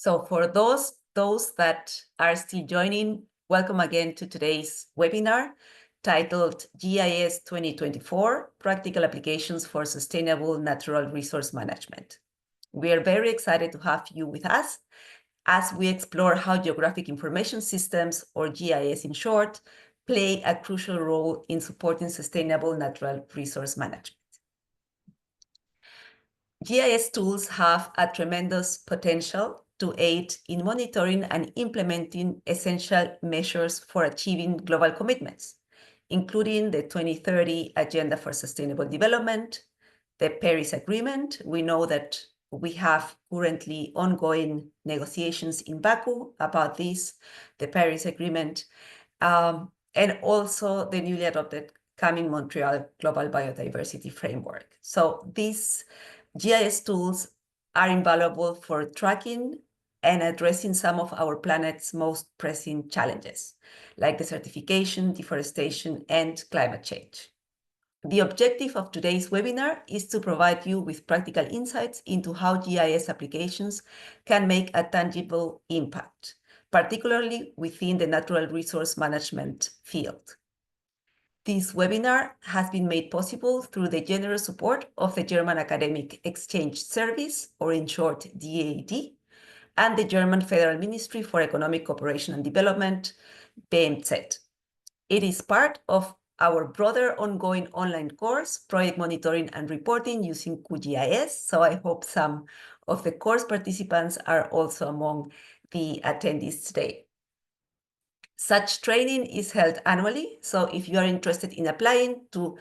So for those that are still joining, welcome again to today's webinar titled GIS 2024, Practical Applications for Sustainable Natural Resource Management. We are very excited to have you with us as we explore how Geographic Information Systems, or GIS in short, play a crucial role in supporting sustainable natural resource management. GIS tools have a tremendous potential to aid in monitoring and implementing essential measures for achieving global commitments, including the 2030 Agenda for Sustainable Development, the Paris Agreement. We know that we have currently ongoing negotiations in Baku about this, the Paris Agreement, and also the newly adopted coming Montreal Global Biodiversity Framework. So these GIS tools are invaluable for tracking and addressing some of our planet's most pressing challenges, like desertification, deforestation, and climate change. The objective of today's webinar is to provide you with practical insights into how GIS applications can make a tangible impact, particularly within the natural resource management field. This webinar has been made possible through the generous support of the German Academic Exchange Service, or in short, DAAD, and the German Federal Ministry for Economic Cooperation and Development, BMZ. It is part of our broader ongoing online course, Project Monitoring and Reporting using QGIS. So I hope some of the course participants are also among the attendees today. Such training is held annually, so if you are interested in applying to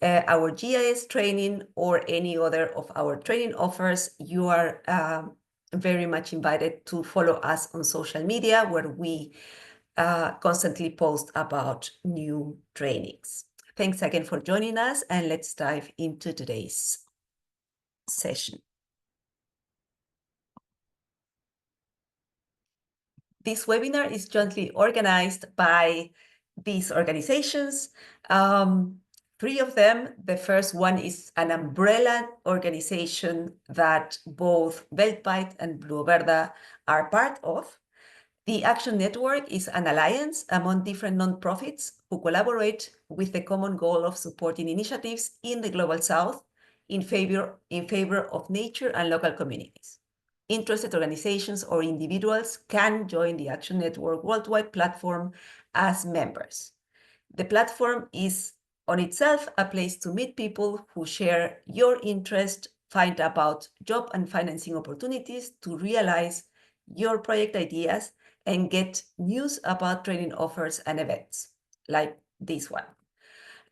our GIS training or any other of our training offers, you are very much invited to follow us on social media, where we constantly post about new trainings. Thanks again for joining us, and let's dive into today's session. This webinar is jointly organized by these organizations. Three of them. The first one is an umbrella organization that both Weltweit and Blue Verde are part of. The Action Network is an alliance among different nonprofits who collaborate with the common goal of supporting initiatives in the Global South in favor of nature and local communities. Interested organizations or individuals can join the Action Network Worldwide platform as members. The platform is on itself a place to meet people who share your interest, find about job and financing opportunities to realize your project ideas, and get news about training offers and events like this one,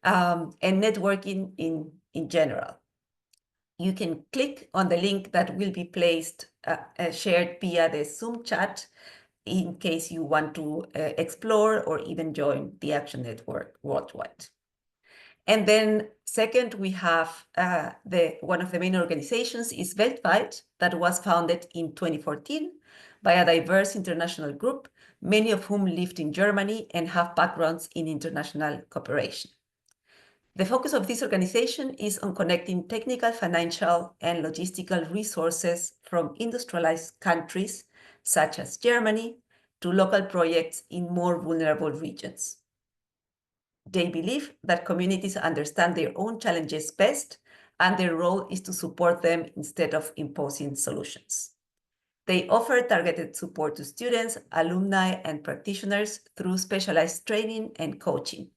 and networking in general. You can click on the link that will be placed, shared via the Zoom chat in case you want to explore or even join the Action Network Worldwide. And then second, we have one of the main organizations is Weltweit, that was founded in 2014 by a diverse international group, many of whom lived in Germany and have backgrounds in international cooperation. The focus of this organization is on connecting technical, financial, and logistical resources from industrialized countries, such as Germany, to local projects in more vulnerable regions. They believe that communities understand their own challenges best, and their role is to support them instead of imposing solutions. They offer targeted support to students, alumni, and practitioners through specialized training and coaching,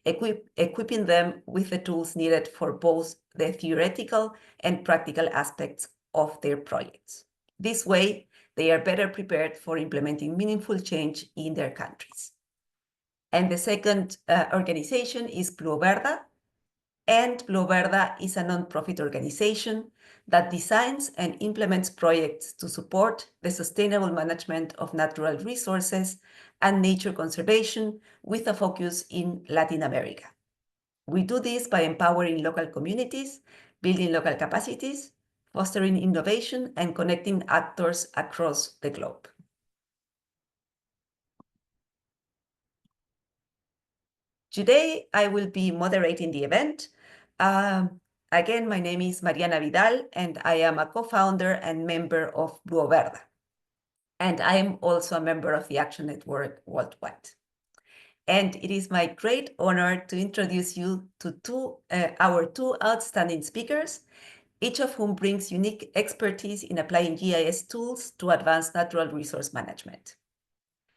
equipping them with the tools needed for both the theoretical and practical aspects of their projects. This way, they are better prepared for implementing meaningful change in their countries. And the second organization is Blue Verde, and Blue Verde is a nonprofit organization that designs and implements projects to support the sustainable management of natural resources and nature conservation with a focus in Latin America. We do this by empowering local communities, building local capacities, fostering innovation, and connecting actors across the globe. Today, I will be moderating the event. Again, my name is Mariana Vidal, and I am a co-founder and member of Blue Verde. and I am also a member of the Action Network Worldwide. And it is my great honor to introduce you to our two outstanding speakers, each of whom brings unique expertise in applying GIS tools to advance natural resource management.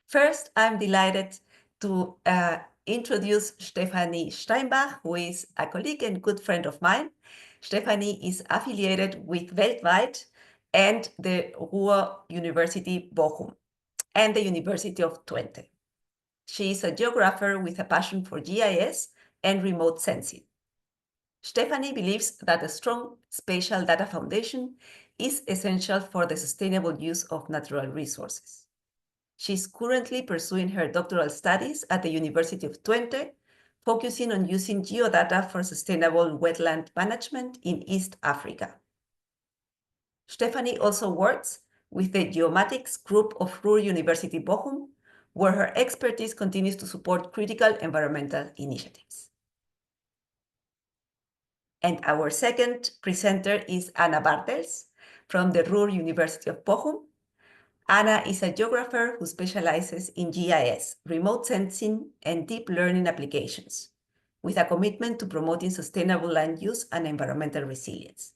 First, I'm delighted to introduce Stefanie Steinbach, who is a colleague and good friend of mine. Stefanie is affiliated with Weltweit and the Ruhr University Bochum and the University of Twente. She is a geographer with a passion for GIS and remote sensing. Stefanie believes that a strong spatial data foundation is essential for the sustainable use of natural resources. She's currently pursuing her doctoral studies at the University of Twente, focusing on using geodata for sustainable wetland management in East Africa. Stefanie also works with the Geomatics group of Ruhr University Bochum, where her expertise continues to support critical environmental initiatives. And our second presenter is Anna Bartels from the Ruhr University of Bochum. Anna is a geographer who specializes in GIS, remote sensing, and deep learning applications, with a commitment to promoting sustainable land use and environmental resilience.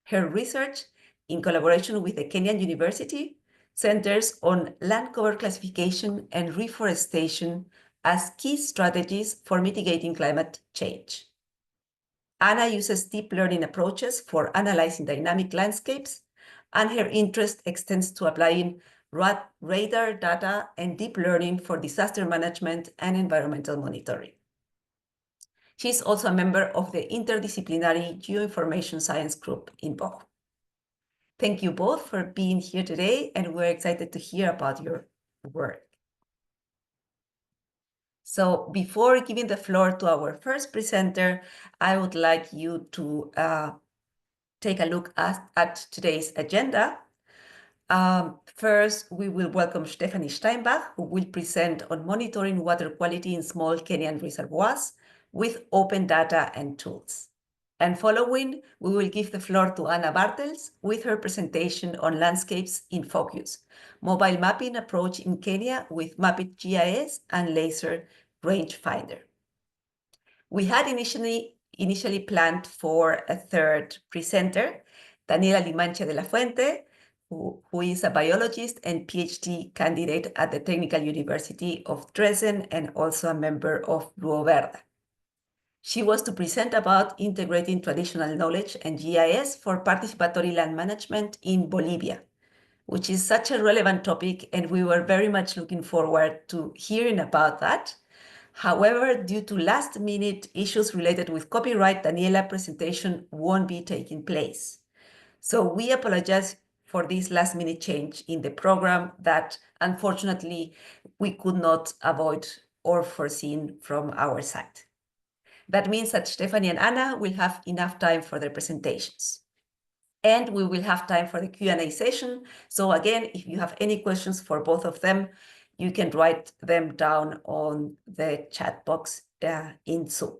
Her research, in collaboration with the Kenyan University, centers on land cover classification and reforestation as key strategies for mitigating climate change. Anna uses deep learning approaches for analyzing dynamic landscapes, and her interest extends to applying radar data and deep learning for disaster management and environmental monitoring. She is also a member of the interdisciplinary Geoinformation Science group in Bochum. Thank you both for being here today, and we're excited to hear about your work. So before giving the floor to our first presenter, I would like you to take a look at today's agenda. First, we will welcome Stefanie Steinbach, who will present on monitoring water quality in small Kenyan reservoirs with open data and tools. And following, we will give the floor to Anna Bartels with her presentation on landscapes in focus, mobile mapping approach in Kenya with Mapped GIS and laser rangefinder. We had initially planned for a third presenter, Daniela Limanche de la Fuente, who is a biologist and PhD candidate at the Technical University of Dresden and also a member of Rio Verde. She was to present about integrating traditional knowledge and GIS for participatory land management in Bolivia, which is such a relevant topic, and we were very much looking forward to hearing about that. However, due to last-minute issues related with copyright, Daniela's presentation won't be taking place. So we apologize for this last-minute change in the program that, unfortunately, we could not avoid or foreseen from our side. That means that Stefanie and Anna will have enough time for their presentations. And we will have time for the Q&A session. So again, if you have any questions for both of them, you can write them down on the chat box in Zoom.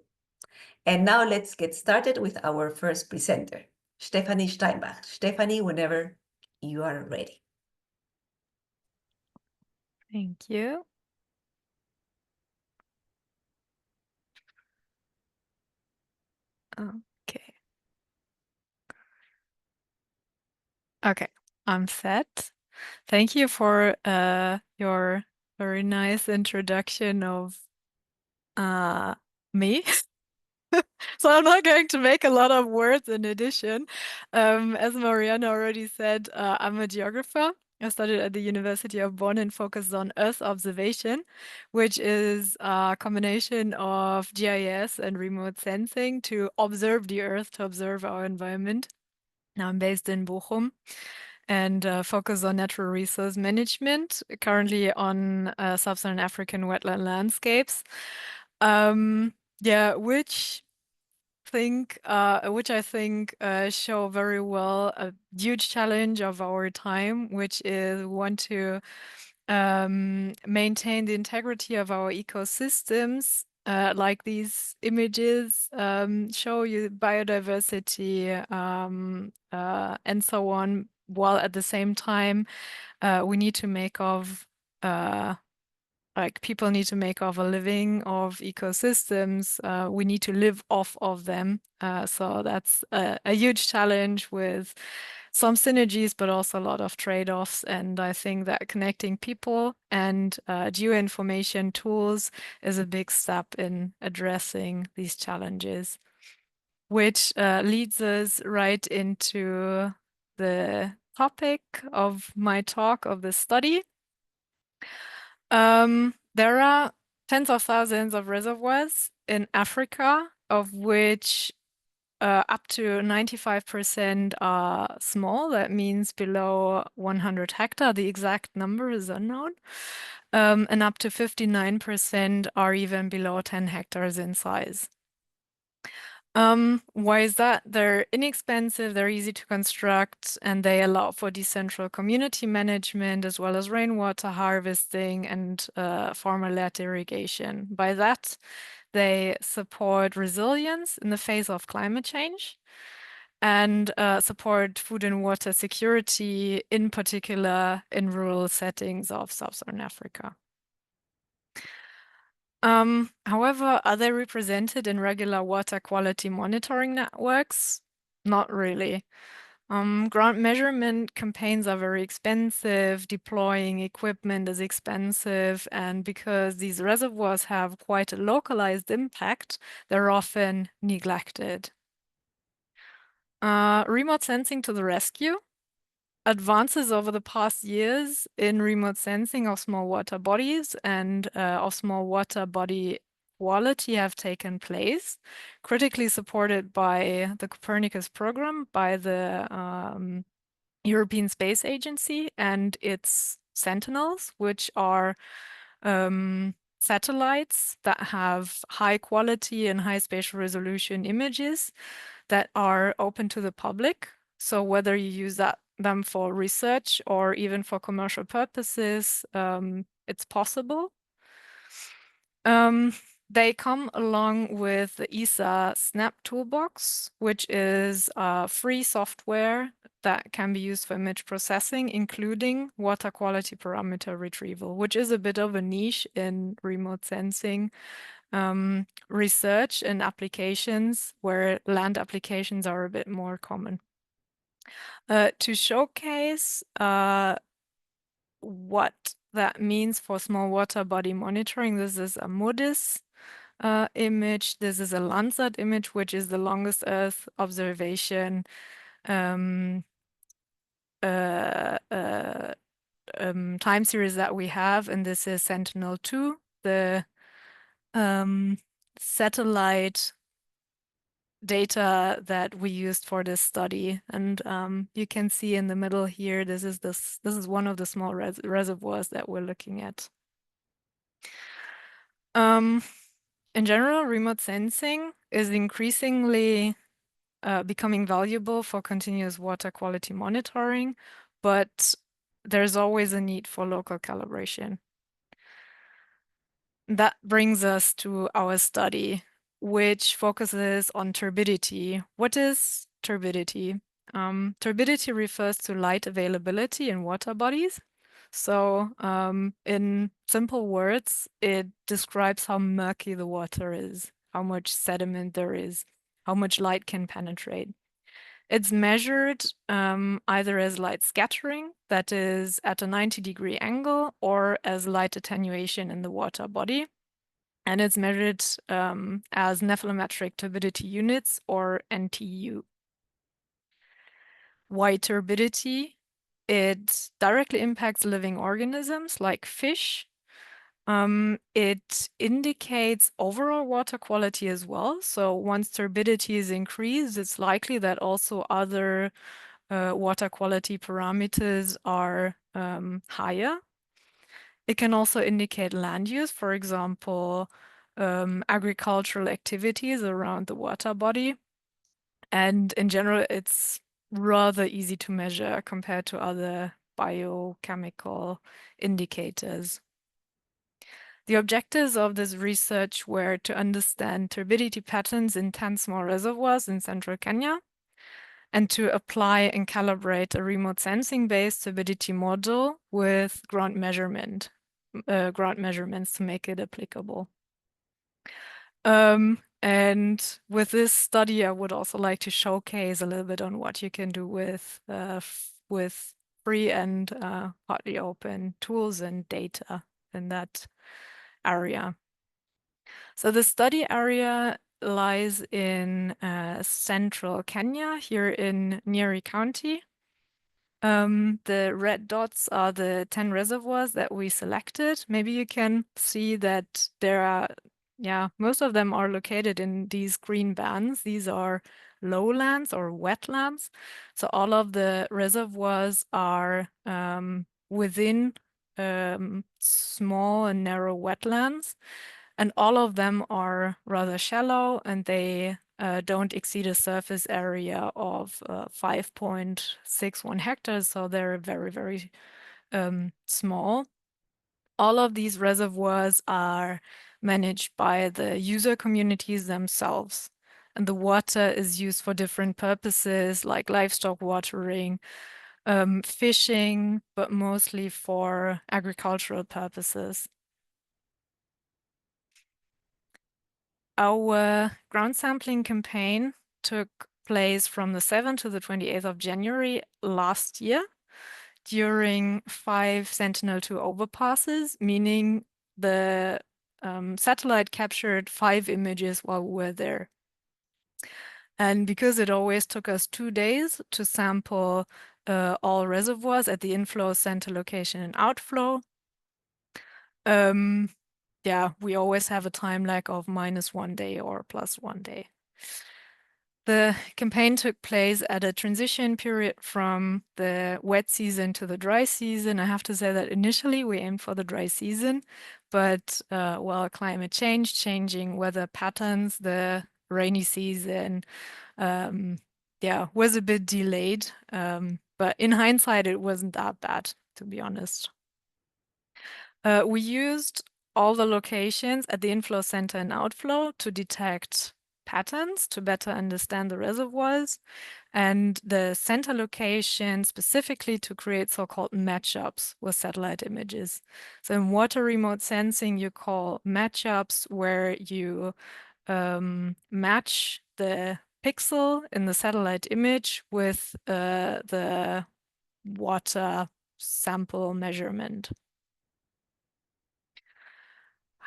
And now let's get started with our first presenter, Stefanie Steinbach. Stefanie, whenever you are ready. Thank you. Okay. Okay, I'm set. Thank you for your very nice introduction of me. So I'm not going to make a lot of words in addition. As Mariana already said, I'm a geographer. I studied at the University of Bonn and focused on Earth observation, which is a combination of GIS and remote sensing to observe the Earth, to observe our environment. Now I'm based in Bochum and focus on natural resource management, currently on sub-Saharan African wetland landscapes. Yeah, which I think show very well a huge challenge of our time, which is we want to maintain the integrity of our ecosystems. Like these images show you biodiversity and so on, while at the same time, we need to make of like people need to make of a living of ecosystems. We need to live off of them. So that's a huge challenge with some synergies, but also a lot of trade-offs. And I think that connecting people and geoinformation tools is a big step in addressing these challenges, which leads us right into the topic of my talk of the study. There are tens of thousands of reservoirs in Africa, of which up to 95% are small. That means below 100 hectare. The exact number is unknown. And up to 59% are even below 10 hectares in size. Why is that? They're inexpensive, they're easy to construct, and they allow for decentral community management as well as rainwater harvesting and farmer-led irrigation. By that, they support resilience in the face of climate change and support food and water security, in particular in rural settings of sub-Saharan Africa. However, are they represented in regular water quality monitoring networks? Not really. Ground measurement campaigns are very expensive, deploying equipment is expensive, and because these reservoirs have quite a localized impact, they're often neglected. Remote sensing to the rescue. Advances over the past years in remote sensing of small water bodies and of small water body quality have taken place, critically supported by the Copernicus program, by the European Space Agency and its Sentinels, which are satellites that have high quality and high spatial resolution images that are open to the public. So whether you use them for research or even for commercial purposes, it's possible. They come along with the ESA Snap Toolbox, which is free software that can be used for image processing, including water quality parameter retrieval, which is a bit of a niche in remote sensing research and applications where land applications are a bit more common. To showcase what that means for small water body monitoring, this is a MODIS image. This is a Landsat image, which is the longest Earth observation time series that we have, and this is Sentinel-2, the satellite data that we used for this study. And you can see in the middle here, this is one of the small reservoirs that we're looking at. In general, remote sensing is increasingly becoming valuable for continuous water quality monitoring, but there's always a need for local calibration. That brings us to our study, which focuses on turbidity. What is turbidity? Turbidity refers to light availability in water bodies. So in simple words, it describes how murky the water is, how much sediment there is, how much light can penetrate. It's measured either as light scattering, that is at a 90-degree angle, or as light attenuation in the water body. And it's measured as nephelometric turbidity units, or NTU. Why turbidity? It directly impacts living organisms like fish. It indicates overall water quality as well. So once turbidity is increased, it's likely that also other water quality parameters are higher. It can also indicate land use, for example, agricultural activities around the water body. And in general, it's rather easy to measure compared to other biochemical indicators. The objectives of this research were to understand turbidity patterns in 10 small reservoirs in central Kenya and to apply and calibrate a remote sensing-based turbidity model with ground measurements to make it applicable. And with this study, I would also like to showcase a little bit on what you can do with free and partly open tools and data in that area. So the study area lies in central Kenya, here in Nyeri County. The red dots are the 10 reservoirs that we selected. Maybe you can see that there are, most of them are located in these green bands. These are lowlands or wetlands. So all of the reservoirs are within small and narrow wetlands, and all of them are rather shallow, and they don't exceed a surface area of 5.61 hectares, so they're very, very small. All of these reservoirs are managed by the user communities themselves, and the water is used for different purposes like livestock watering, fishing, but mostly for agricultural purposes. Our ground sampling campaign took place from the 7th to the 28th of January last year during 5 Sentinel-2 overpasses, meaning the satellite captured 5 images while we were there. And because it always took us 2 days to sample all reservoirs at the inflow, center location, and outflow, we always have a time lag of -1 day or +1 day. The campaign took place at a transition period from the wet season to the dry season. I have to say that initially we aimed for the dry season, but climate change, changing weather patterns, the rainy season, was a bit delayed. But in hindsight, it wasn't that bad, to be honest. We used all the locations at the inflow, center, and outflow to detect patterns to better understand the reservoirs, and the center location specifically to create so-called matchups with satellite images. So in water remote sensing, you call matchups where you match the pixel in the satellite image with the water sample measurement.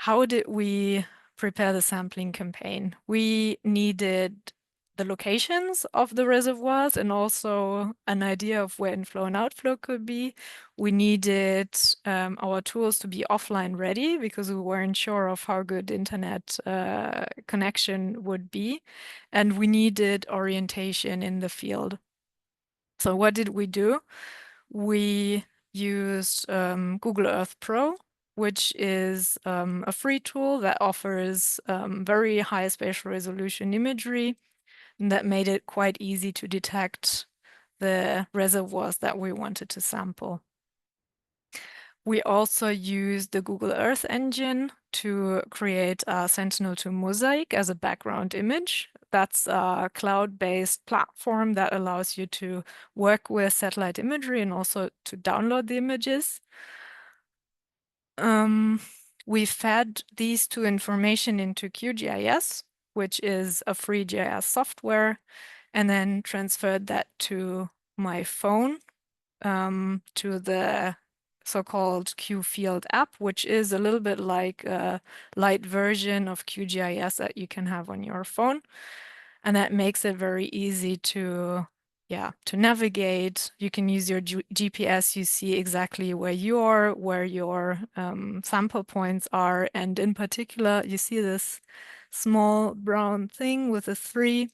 How did we prepare the sampling campaign? We needed the locations of the reservoirs and also an idea of where inflow and outflow could be. We needed our tools to be offline ready because we weren't sure of how good internet connection would be. And we needed orientation in the field. So what did we do? We used Google Earth Pro, which is a free tool that offers very high spatial resolution imagery, and that made it quite easy to detect the reservoirs that we wanted to sample. We also used the Google Earth engine to create a Sentinel-2 mosaic as a background image. That's a cloud-based platform that allows you to work with satellite imagery and also to download the images. We fed these two information into QGIS, which is a free GIS software, and then transferred that to my phone, to the so-called QField app, which is a little bit like a light version of QGIS that you can have on your phone. And that makes it very easy to navigate. You can use your GPS. You see exactly where you are, where your sample points are. And in particular, you see this small brown thing with a 3.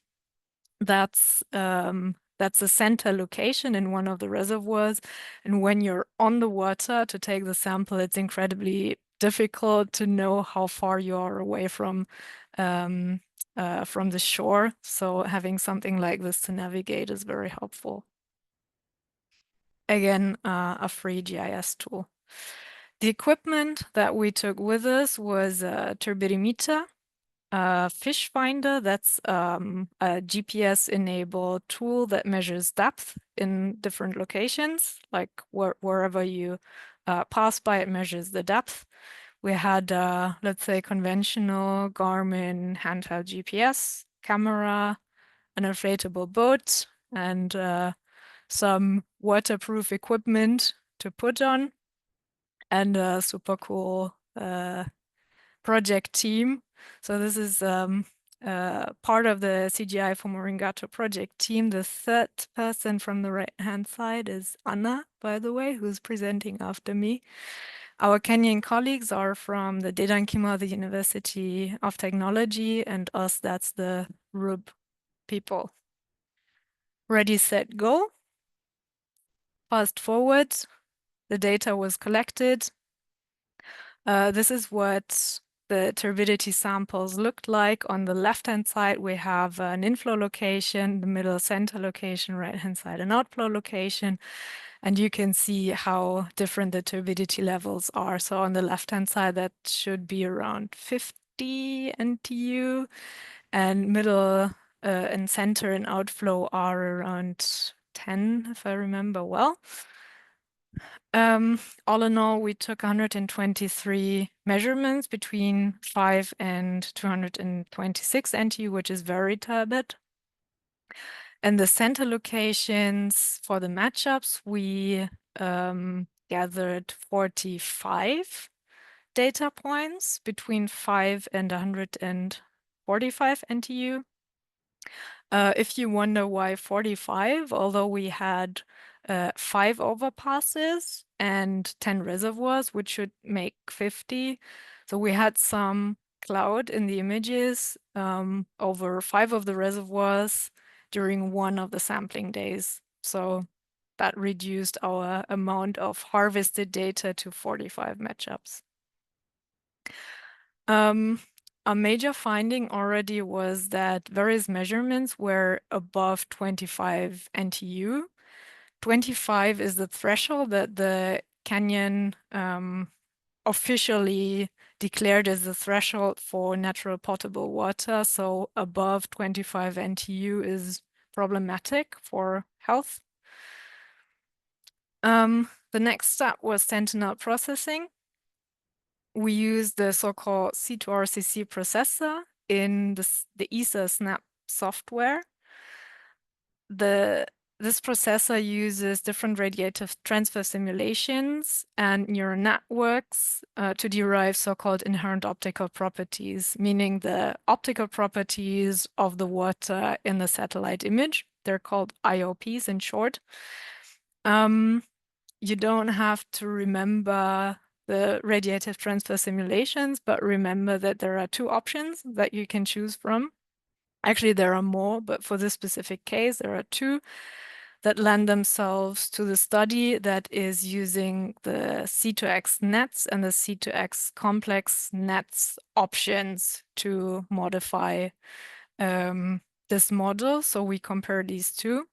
That's a center location in one of the reservoirs. And when you're on the water to take the sample, it's incredibly difficult to know how far you are away from the shore. So having something like this to navigate is very helpful. Again, a free GIS tool. The equipment that we took with us was a turbidimeter, Fish Finder. That's a GPS-enabled tool that measures depth in different locations, like wherever you pass by, it measures the depth. We had, let's say, conventional Garmin handheld GPS, camera, an inflatable boat, and some waterproof equipment to put on, and a super cool project team. So this is part of the CGI for Moringato project team. The third person from the right-hand side is Anna, by the way, who's presenting after me. Our Kenyan colleagues are from the Dedankima, the University of Technology, and us, that's the RUB people. Ready, set, go. Fast forward, the data was collected. This is what the turbidity samples looked like. On the left-hand side, we have an inflow location, the middle center location, right-hand side, an outflow location. And you can see how different the turbidity levels are. So on the left-hand side, that should be around 50 NTU, and middle and center and outflow are around 10, if I remember well. All in all, we took 123 measurements between 5 and 226 NTU, which is very turbid. And the center locations for the matchups, we gathered 45 data points between 5 and 145 NTU. If you wonder why 45, although we had 5 overpasses and 10 reservoirs, which should make 50. So we had some cloud in the images over 5 of the reservoirs during one of the sampling days. So that reduced our amount of harvested data to 45 matchups. A major finding already was that various measurements were above 25 NTU. 25 is the threshold that the Kenyan officially declared as the threshold for natural potable water. So above 25 NTU is problematic for health. The next step was sentinel processing. We used the so-called C2RCC processor in the ESA Snap software. This processor uses different radiative transfer simulations and neural networks to derive so-called inherent optical properties, meaning the optical properties of the water in the satellite image. They're called IOPs in short. You don't have to remember the radiative transfer simulations, but remember that there are 2 options that you can choose from. Actually, there are more, but for this specific case, there are 2 that lend themselves to the study that is using the C2X nets and the C2X complex nets options to modify this model. So we compare these 2.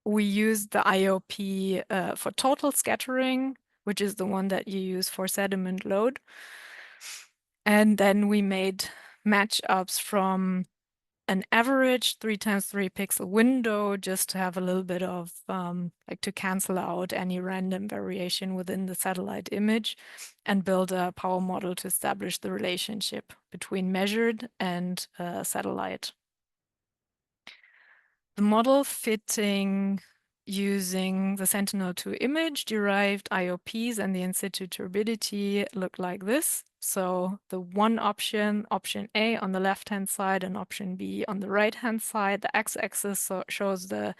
We use the IOP for total scattering, which is the one that you use for sediment load. And then we made matchups from an average 3x3 pixel window just to have a little bit of like to cancel out any random variation within the satellite image and build a power model to establish the relationship between measured and satellite. The model fitting using the Sentinel-2 image derived IOPs and the in situ turbidity look like this. So the one option A on the left-hand side and option B on the right-hand side, the x-axis shows the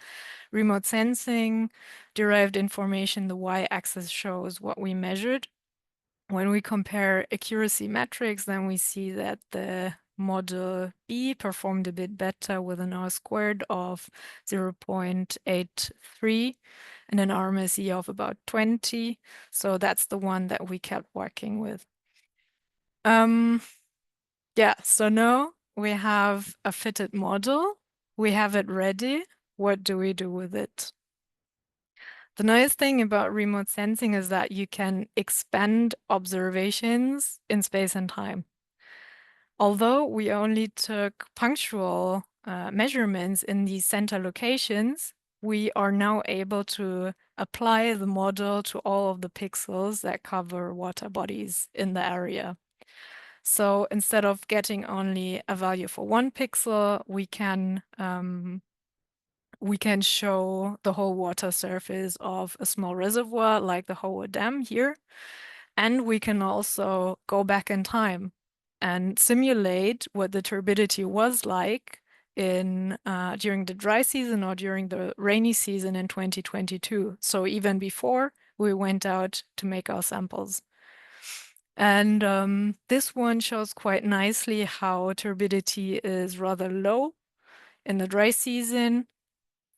remote sensing derived information, the y-axis shows what we measured. When we compare accuracy metrics, then we see that the model B performed a bit better with an R² of 0.83 and an RMSE of about 20. So that's the one that we kept working with. Yeah, so now we have a fitted model. We have it ready. What do we do with it? The nice thing about remote sensing is that you can expand observations in space and time. Although we only took punctual measurements in these center locations, we are now able to apply the model to all of the pixels that cover water bodies in the area. So instead of getting only a value for one pixel, we can show the whole water surface of a small reservoir like the Hohe Dam here. And we can also go back in time and simulate what the turbidity was like in during the dry season or during the rainy season in 2022. So even before we went out to make our samples. And this one shows quite nicely how turbidity is rather low in the dry season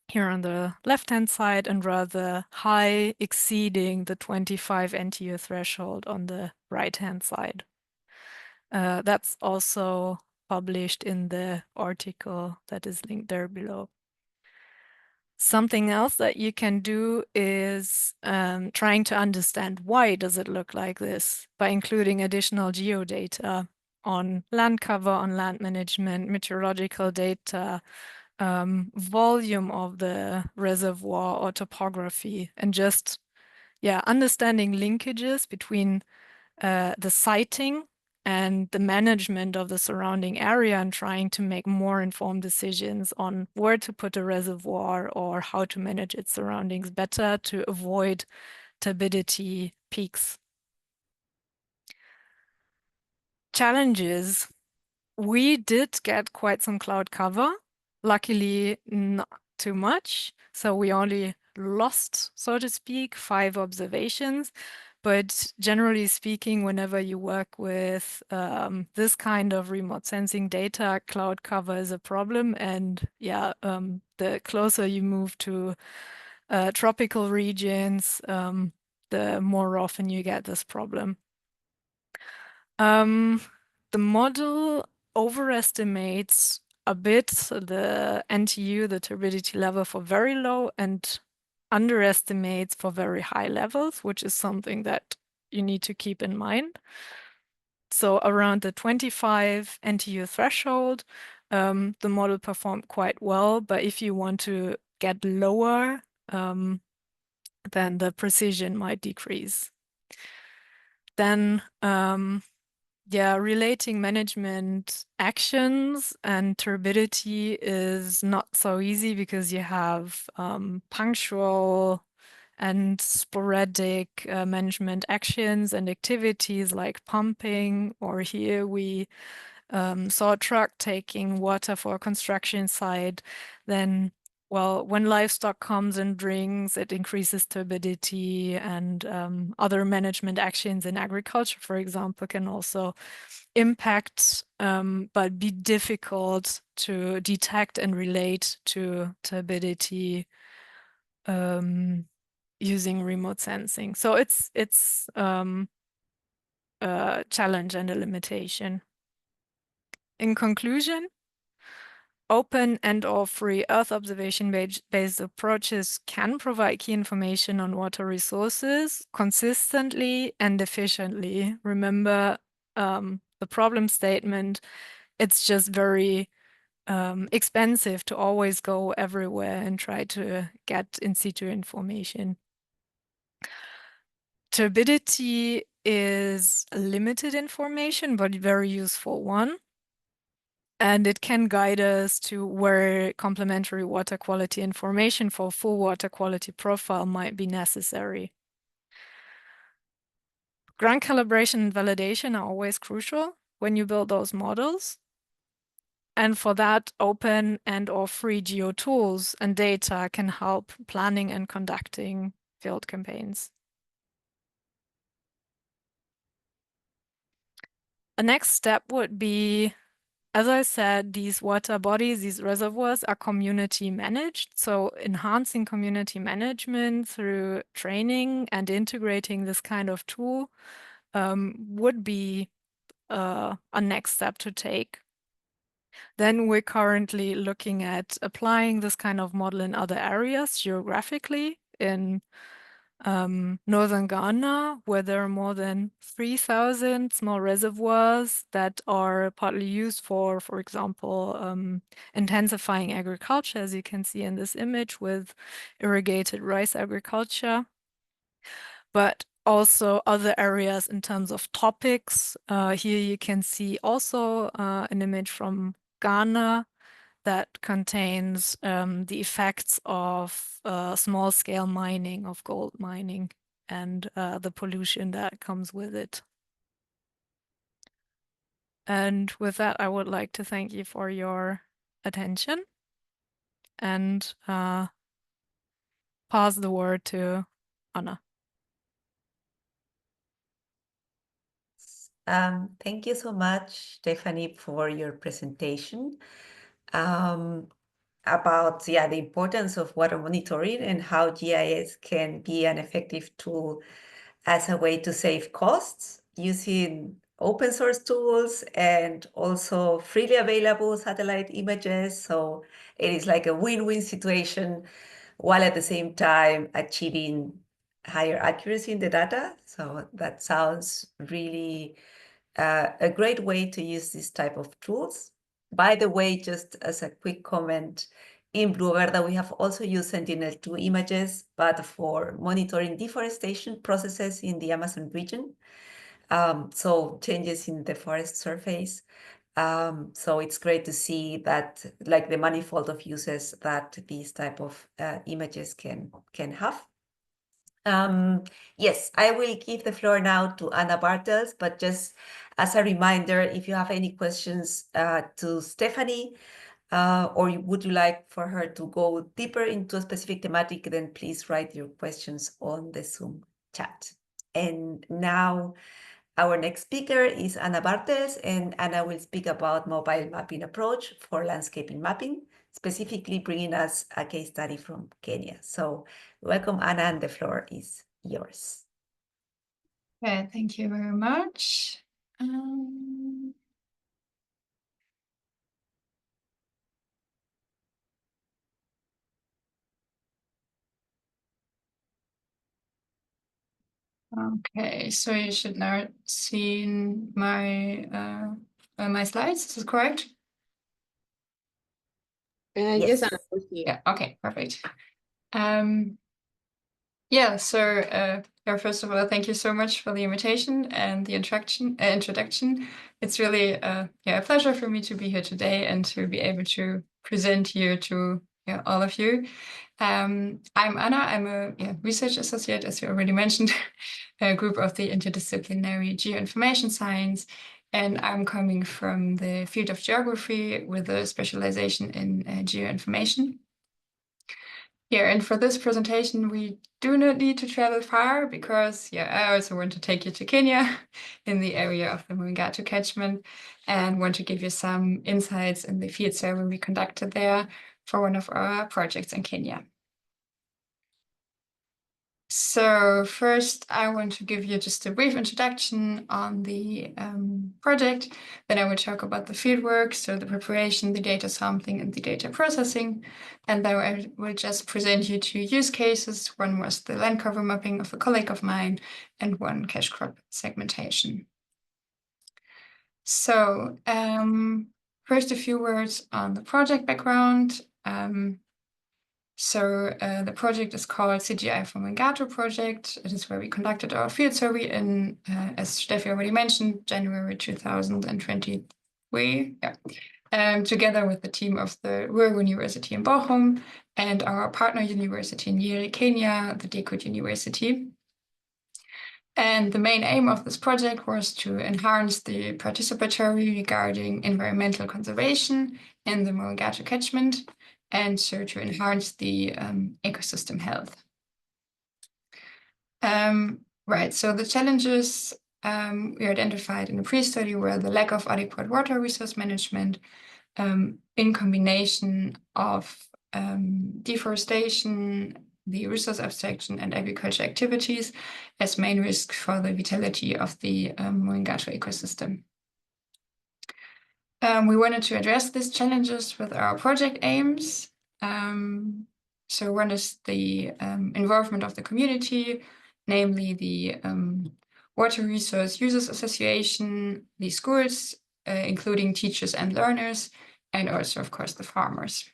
here on the left-hand side and rather high, exceeding the 25 NTU threshold on the right-hand side. That's also published in the article that is linked there below. Something else that you can do is trying to understand why does it look like this by including additional geodata on land cover, on land management, meteorological data, volume of the reservoir or topography, and just understanding linkages between the siting and the management of the surrounding area and trying to make more informed decisions on where to put a reservoir or how to manage its surroundings better to avoid turbidity peaks. Challenges. We did get quite some cloud cover, luckily not too much. So we only lost, so to speak, 5 observations. But generally speaking, whenever you work with this kind of remote sensing data, cloud cover is a problem. And the closer you move to tropical regions, the more often you get this problem. The model overestimates a bit the NTU, the turbidity level for very low, and underestimates for very high levels, which is something that you need to keep in mind. So around the 25 NTU threshold, the model performed quite well, but if you want to get lower, then the precision might decrease. Then relating management actions and turbidity is not so easy because you have punctual and sporadic management actions and activities like pumping, or here we saw a truck taking water for a construction site. Then, well, when livestock comes and drinks, it increases turbidity, and other management actions in agriculture, for example, can also impact, but be difficult to detect and relate to turbidity using remote sensing. So it's a challenge and a limitation. In conclusion, open and/or free Earth observation-based approaches can provide key information on water resources consistently and efficiently. Remember the problem statement, it's just very expensive to always go everywhere and try to get in situ information. Turbidity is limited information, but very useful one. And it can guide us to where complementary water quality information for full water quality profile might be necessary. Ground calibration and validation are always crucial when you build those models. And for that, open and/or free geo tools and data can help planning and conducting field campaigns. A next step would be, as I said, these water bodies, these reservoirs are community managed. So enhancing community management through training and integrating this kind of tool would be a next step to take. Then we're currently looking at applying this kind of model in other areas geographically in northern Ghana, where there are more than 3,000 small reservoirs that are partly used for example, intensifying agriculture, as you can see in this image with irrigated rice agriculture, but also other areas in terms of topics. Here you can see also an image from Ghana that contains the effects of small-scale mining, of gold mining, and the pollution that comes with it. And with that, I would like to thank you for your attention and pass the word to Anna. Thank you so much, Stephanie, for your presentation about the importance of water monitoring and how GIS can be an effective tool as a way to save costs using open source tools and also freely available satellite images. So it is like a win-win situation while at the same time achieving higher accuracy in the data. So that sounds really a great way to use this type of tools. By the way, just as a quick comment, in Blue Verde, we have also used Sentinel-2 images, but for monitoring deforestation processes in the Amazon region. So changes in the forest surface. So it's great to see that, like the manifold of uses that these type of images can have. Yes, I will give the floor now to Anna Bartels, but just as a reminder, if you have any questions to Stephanie, or would you like for her to go deeper into a specific thematic, then please write your questions on the Zoom chat. And now our next speaker is Anna Bartels, and Anna will speak about mobile mapping approach for landscaping mapping, specifically bringing us a case study from Kenya. So welcome, Anna, and the floor is yours. Okay, thank you very much. Okay, so you should now see my my slides. Is this correct? Yes, Anna, Yes. Yeah. Okay. Perfect. Yeah. So, first of all, thank you so much for the invitation and the introduction. It's really a pleasure for me to be here today and to be able to present you to all of you. I'm Anna. I'm a research associate, as you already mentioned, a group of the interdisciplinary geoinformation science, and I'm coming from the field of geography with a specialization in geoinformation. Yeah, and for this presentation, we do not need to travel far because, I also want to take you to Kenya in the area of the Mwingatu catchment and want to give you some insights in the field survey we conducted there for one of our projects in Kenya. So first, I want to give you just a brief introduction on the project. Then I will talk about the fieldwork, so the preparation, the data sampling, and the data processing. And then I will just present you two use cases. One was the land cover mapping of a colleague of mine, and one cash crop segmentation. So first, a few words on the project background. So the project is called CGI for Mwingatu project. It is where we conducted our field survey in, as Steffi already mentioned, January 2023. Together with the team of the Ruhr University in Bochum and our partner university in Nyeri, Kenya, the Dekut University. And the main aim of this project was to enhance the participatory regarding environmental conservation in the Mwingatu catchment, and so to enhance the ecosystem health. Right, so the challenges we identified in the pre-study were the lack of adequate water resource management in combination of deforestation, the resource abstraction, and agriculture activities as main risks for the vitality of the Mwingatu ecosystem. We wanted to address these challenges with our project aims. So one is the involvement of the community, namely the Water Resource Users Association, the schools, including teachers and learners, and also, of course, the farmers.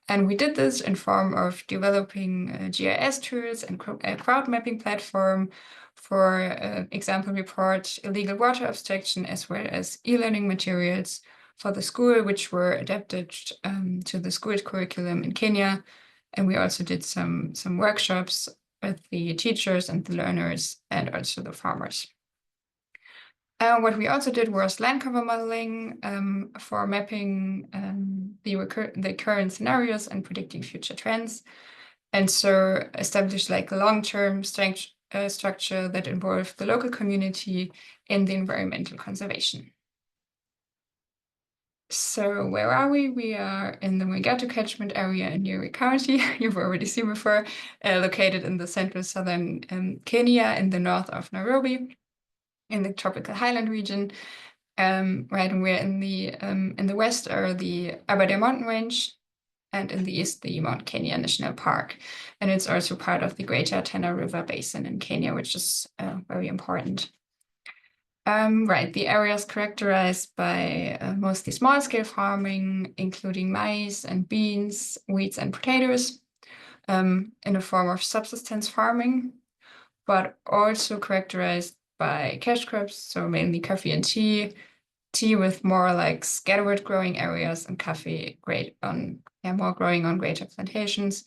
And we did this in form of developing GIS tools and a crowd mapping platform for example report, illegal water abstraction, as well as e-learning materials for the school, which were adapted to the school's curriculum in Kenya. And we also did some workshops with the teachers and the learners and also the farmers. What we also did was land cover modeling for mapping the current scenarios and predicting future trends. And so established like a long-term structure that involved the local community in the environmental conservation. So where are we? We are in the Mwigato catchment area in Nyeri County. You've already seen before, located in the central southern Kenya in the north of Nairobi, in the tropical highland region. Right, and we're in the west are the Aberdare mountain range, and in the east the Mount Kenya National Park. And it's also part of the Greater Tana River Basin in Kenya, which is very important. Right, the area is characterized by mostly small-scale farming, including maize and beans, wheats and potatoes, in a form of subsistence farming, but also characterized by cash crops, so mainly coffee and tea with more like scattered growing areas, and coffee more growing on greater plantations.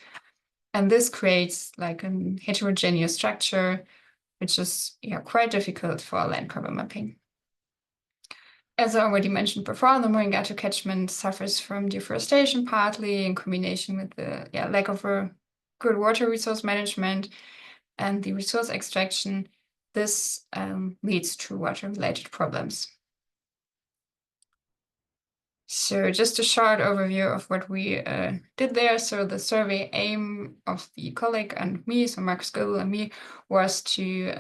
And this creates like a heterogeneous structure, which is quite difficult for land cover mapping. As I already mentioned before, the Mwigato catchment suffers from deforestation, partly in combination with the lack of a good water resource management and the resource extraction. This leads to water-related problems. So just a short overview of what we did there. So the survey aim of the colleague and me, so Marcus Goebel and me, was to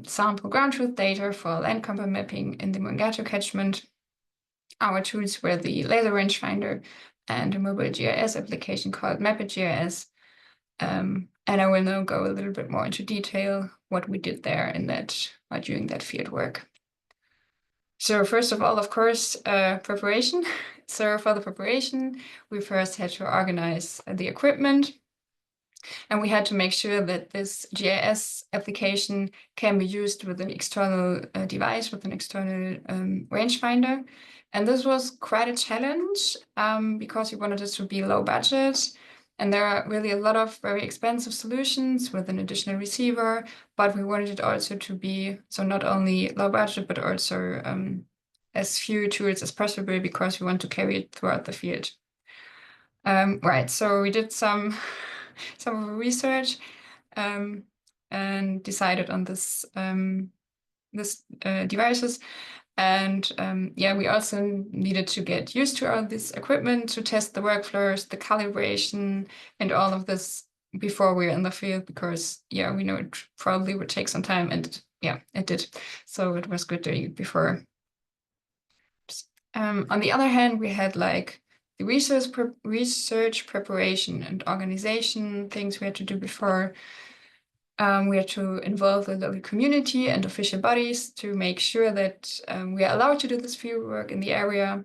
sample ground truth data for land cover mapping in the Mwigato catchment. Our tools were the laser rangefinder and a mobile GIS application called MapItGIS. And I will now go a little bit more into detail what we did there during that field work. So first of all, of course, preparation. So for the preparation, we first had to organize the equipment, and we had to make sure that this GIS application can be used with an external device, with an external rangefinder. And this was quite a challenge because we wanted it to be low budget. And there are really a lot of very expensive solutions with an additional receiver, but we wanted it also to be, so not only low budget, but also as few tools as possible, because we want to carry it throughout the field. Right, so we did some research and decided on this devices. And we also needed to get used to all this equipment, to test the workflows, the calibration, and all of this before we were in the field, because we know it probably would take some time, and it did. So it was good doing it before. On the other hand, we had like the research preparation and organization things we had to do before. We had to involve the local community and official bodies to make sure that we are allowed to do this field work in the area.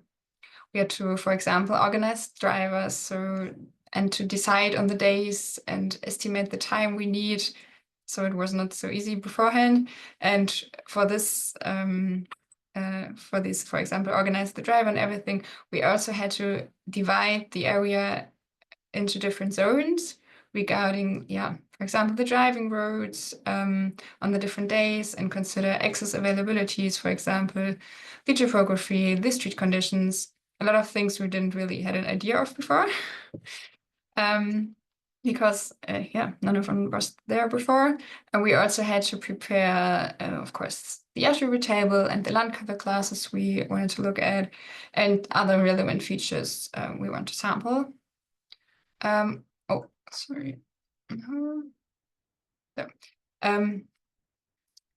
We had to, for example, organize drivers and to decide on the days and estimate the time we need. So it was not so easy beforehand. And for this, for example, organize the driver and everything, we also had to divide the area into different zones regarding, for example, the driving roads on the different days, and consider access availabilities, for example, the topography, the street conditions, a lot of things we didn't really had an idea of before. Because none of them was there before. And we also had to prepare, of course, the attribute table and the land cover classes we wanted to look at, and other relevant features we want to sample. Sorry.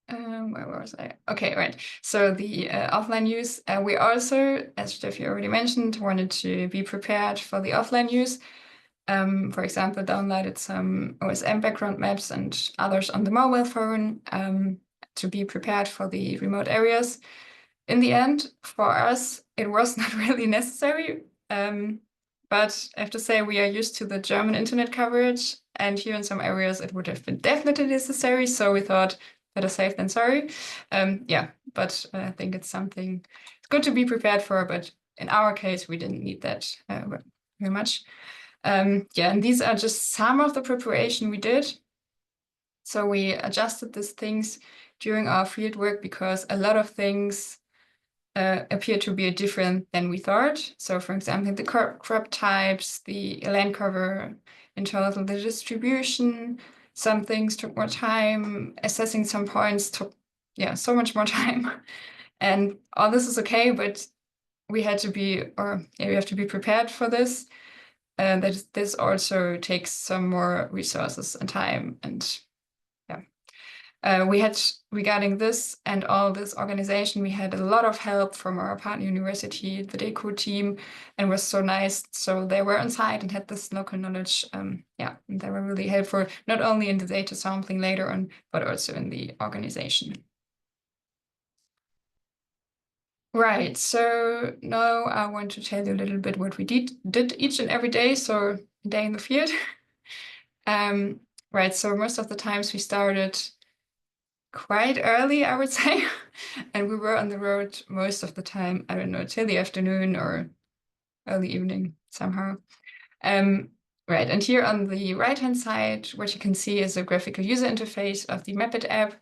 Where was I? Okay, right. So the offline use, we also, as Steffi already mentioned, wanted to be prepared for the offline use. For example, downloaded some OSM background maps and others on the mobile phone to be prepared for the remote areas. In the end, for us, it was not really necessary. But I have to say, we are used to the German internet coverage, and here in some areas it would have been definitely necessary. So we thought, better safe than sorry. Yeah, but I think it's something it's good to be prepared for. But in our case, we didn't need that very much. Yeah, and these are just some of the preparation we did. So we adjusted these things during our field work because a lot of things appear to be different than we thought. So for example, the crop types, the land cover, in total, the distribution, some things took more time, assessing some points took, yeah, so much more time. And all this is okay, but we had to be, we have to be prepared for this. That this also takes some more resources and time. And yeah, we had, regarding this and all this organization, we had a lot of help from our partner university, the DECO team, and was so nice. So they were on site and had this local knowledge. Yeah, and they were really helpful, not only in the data sampling later on, but also in the organization. Right, so now I want to tell you a little bit what we did each and every day, so a day in the field. Right, so most of the times we started quite early, I would say, and we were on the road most of the time, I don't know, till the afternoon or early evening somehow. Right, and here on the right-hand side, what you can see is a graphical user interface of the Mapit app.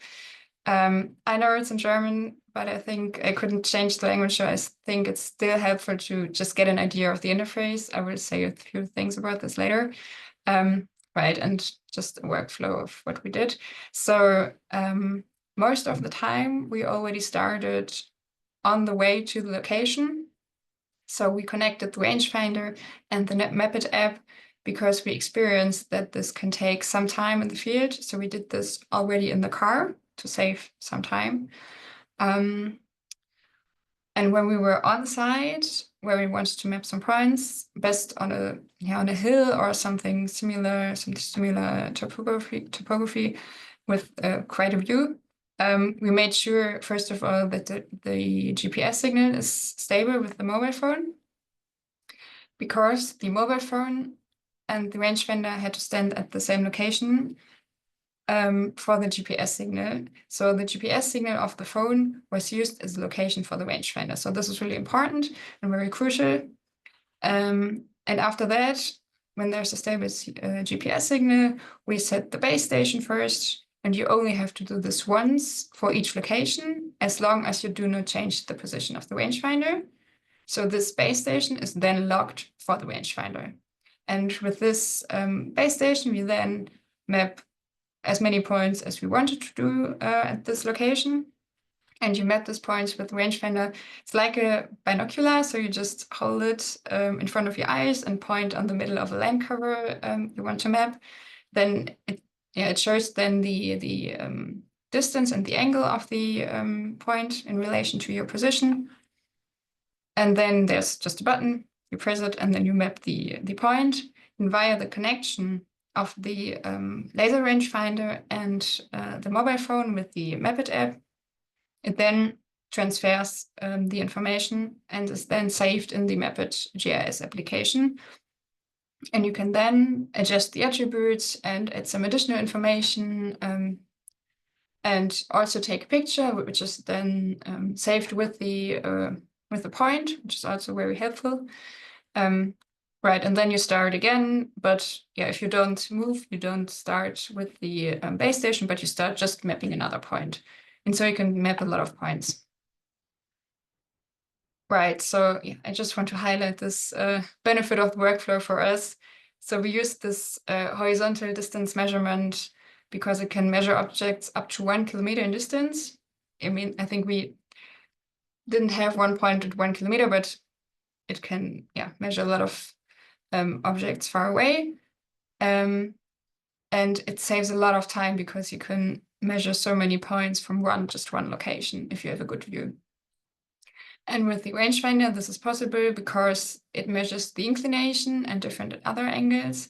I know it's in German, but I think I couldn't change the language, so I think it's still helpful to just get an idea of the interface. I will say a few things about this later. Right, and just a workflow of what we did. So most of the time, we already started on the way to the location. So we connected the rangefinder and the Mapit app because we experienced that this can take some time in the field. So we did this already in the car to save some time. And when we were on site, where we wanted to map some points, best on a hill or something similar, some similar topography with quite a view, we made sure, first of all, that the GPS signal is stable with the mobile phone, because the mobile phone and the rangefinder had to stand at the same location for the GPS signal. So the GPS signal of the phone was used as a location for the rangefinder. So this is really important and very crucial. And after that, when there's a stable GPS signal, we set the base station first, and you only have to do this once for each location, as long as you do not change the position of the rangefinder. So this base station is then locked for the rangefinder. And with this base station, we then map as many points as we wanted to do at this location. And you map these points with the rangefinder. It's like a binocular, so you just hold it in front of your eyes and point on the middle of a land cover you want to map. Then it shows then the distance and the angle of the point in relation to your position. And then there's just a button, you press it, and then you map the point. And via the connection of the laser rangefinder and the mobile phone with the Mapit app, it then transfers the information and is then saved in the Mapit GIS application. And you can then adjust the attributes and add some additional information and also take a picture, which is then saved with the point, which is also very helpful. Right, and then you start again, but yeah, if you don't move, you don't start with the base station, but you start just mapping another point. And so you can map a lot of points. Right, so yeah, I just want to highlight this benefit of the workflow for us. So we use this horizontal distance measurement because it can measure objects up to 1 kilometer in distance. I mean, I think we didn't have one point at 1 kilometer, but it can measure a lot of objects far away. And it saves a lot of time because you can measure so many points from just one location if you have a good view. And with the rangefinder, this is possible because it measures the inclination and different other angles,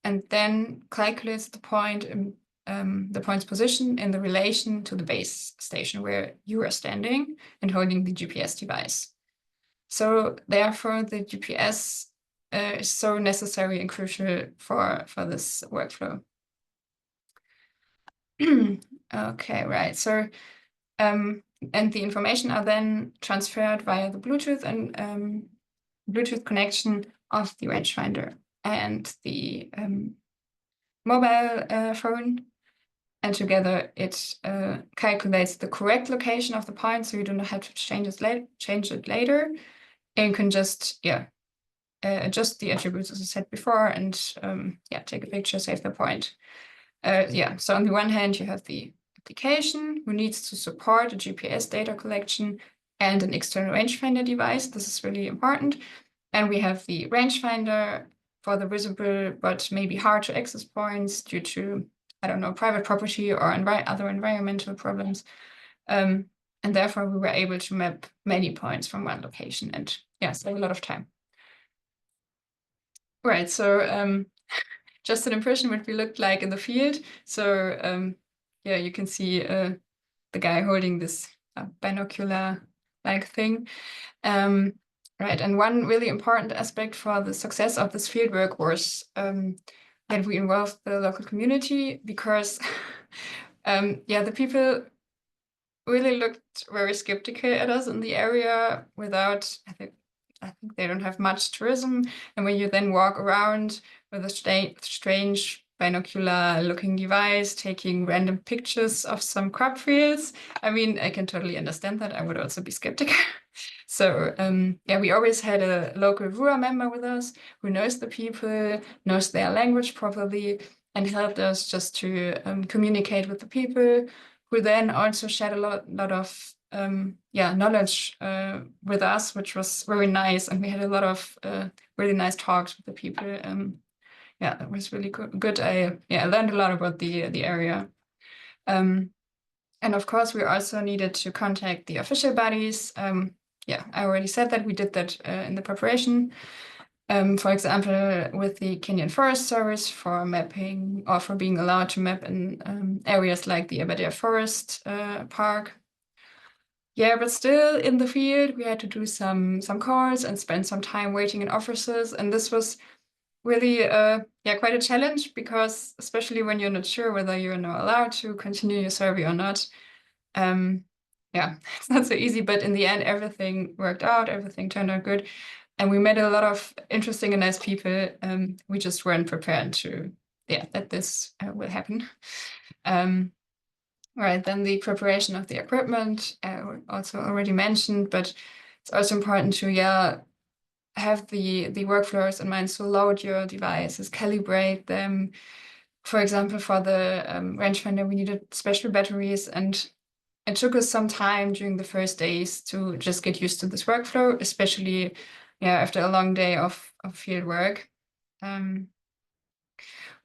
and then calculates the point's position in the relation to the base station where you are standing and holding the GPS device. So therefore, the GPS is so necessary and crucial for this workflow. Okay, right. So, and the information are then transferred via the Bluetooth and Bluetooth connection of the rangefinder and the mobile phone. And together it calculates the correct location of the point, so you don't have to change it later. And you can just, adjust the attributes as I said before, and take a picture, save the point. So on the one hand, you have the application who needs to support a GPS data collection and an external rangefinder device. This is really important. And we have the rangefinder for the visible but maybe hard to access points due to, I don't know, private property or other environmental problems. And therefore we were able to map many points from one location and save a lot of time. Right, so just an impression what we looked like in the field. So you can see the guy holding this binocular-like thing. Right, and one really important aspect for the success of this fieldwork was that we involved the local community, because the people really looked very skeptical at us in the area without, I think they don't have much tourism. And when you then walk around with a strange binocular looking device, taking random pictures of some crop fields, I mean, I can totally understand that. I would also be skeptical. So we always had a local VUA member with us who knows the people, knows their language properly, and helped us just to communicate with the people, who then also shared a lot of knowledge with us, which was very nice. And we had a lot of really nice talks with the people. That was really good. I learned a lot about the area. And of course, we also needed to contact the official bodies. I already said that we did that in the preparation. For example, with the Kenyan Forest Service for mapping, or for being allowed to map in areas like the Aberdare Forest Park. But still in the field, we had to do some calls and spend some time waiting in offices. And this was really quite a challenge, because especially when you're not sure whether you're now allowed to continue your survey or not, it's not so easy. But in the end, everything worked out, everything turned out good. And we met a lot of interesting and nice people. We just weren't prepared to, that this will happen. Right, then the preparation of the equipment, also already mentioned, but it's also important to have the workflows in mind. So load your devices, calibrate them. For example, for the rangefinder, we needed special batteries, and it took us some time during the first days to just get used to this workflow, especially after a long day of field work. Right,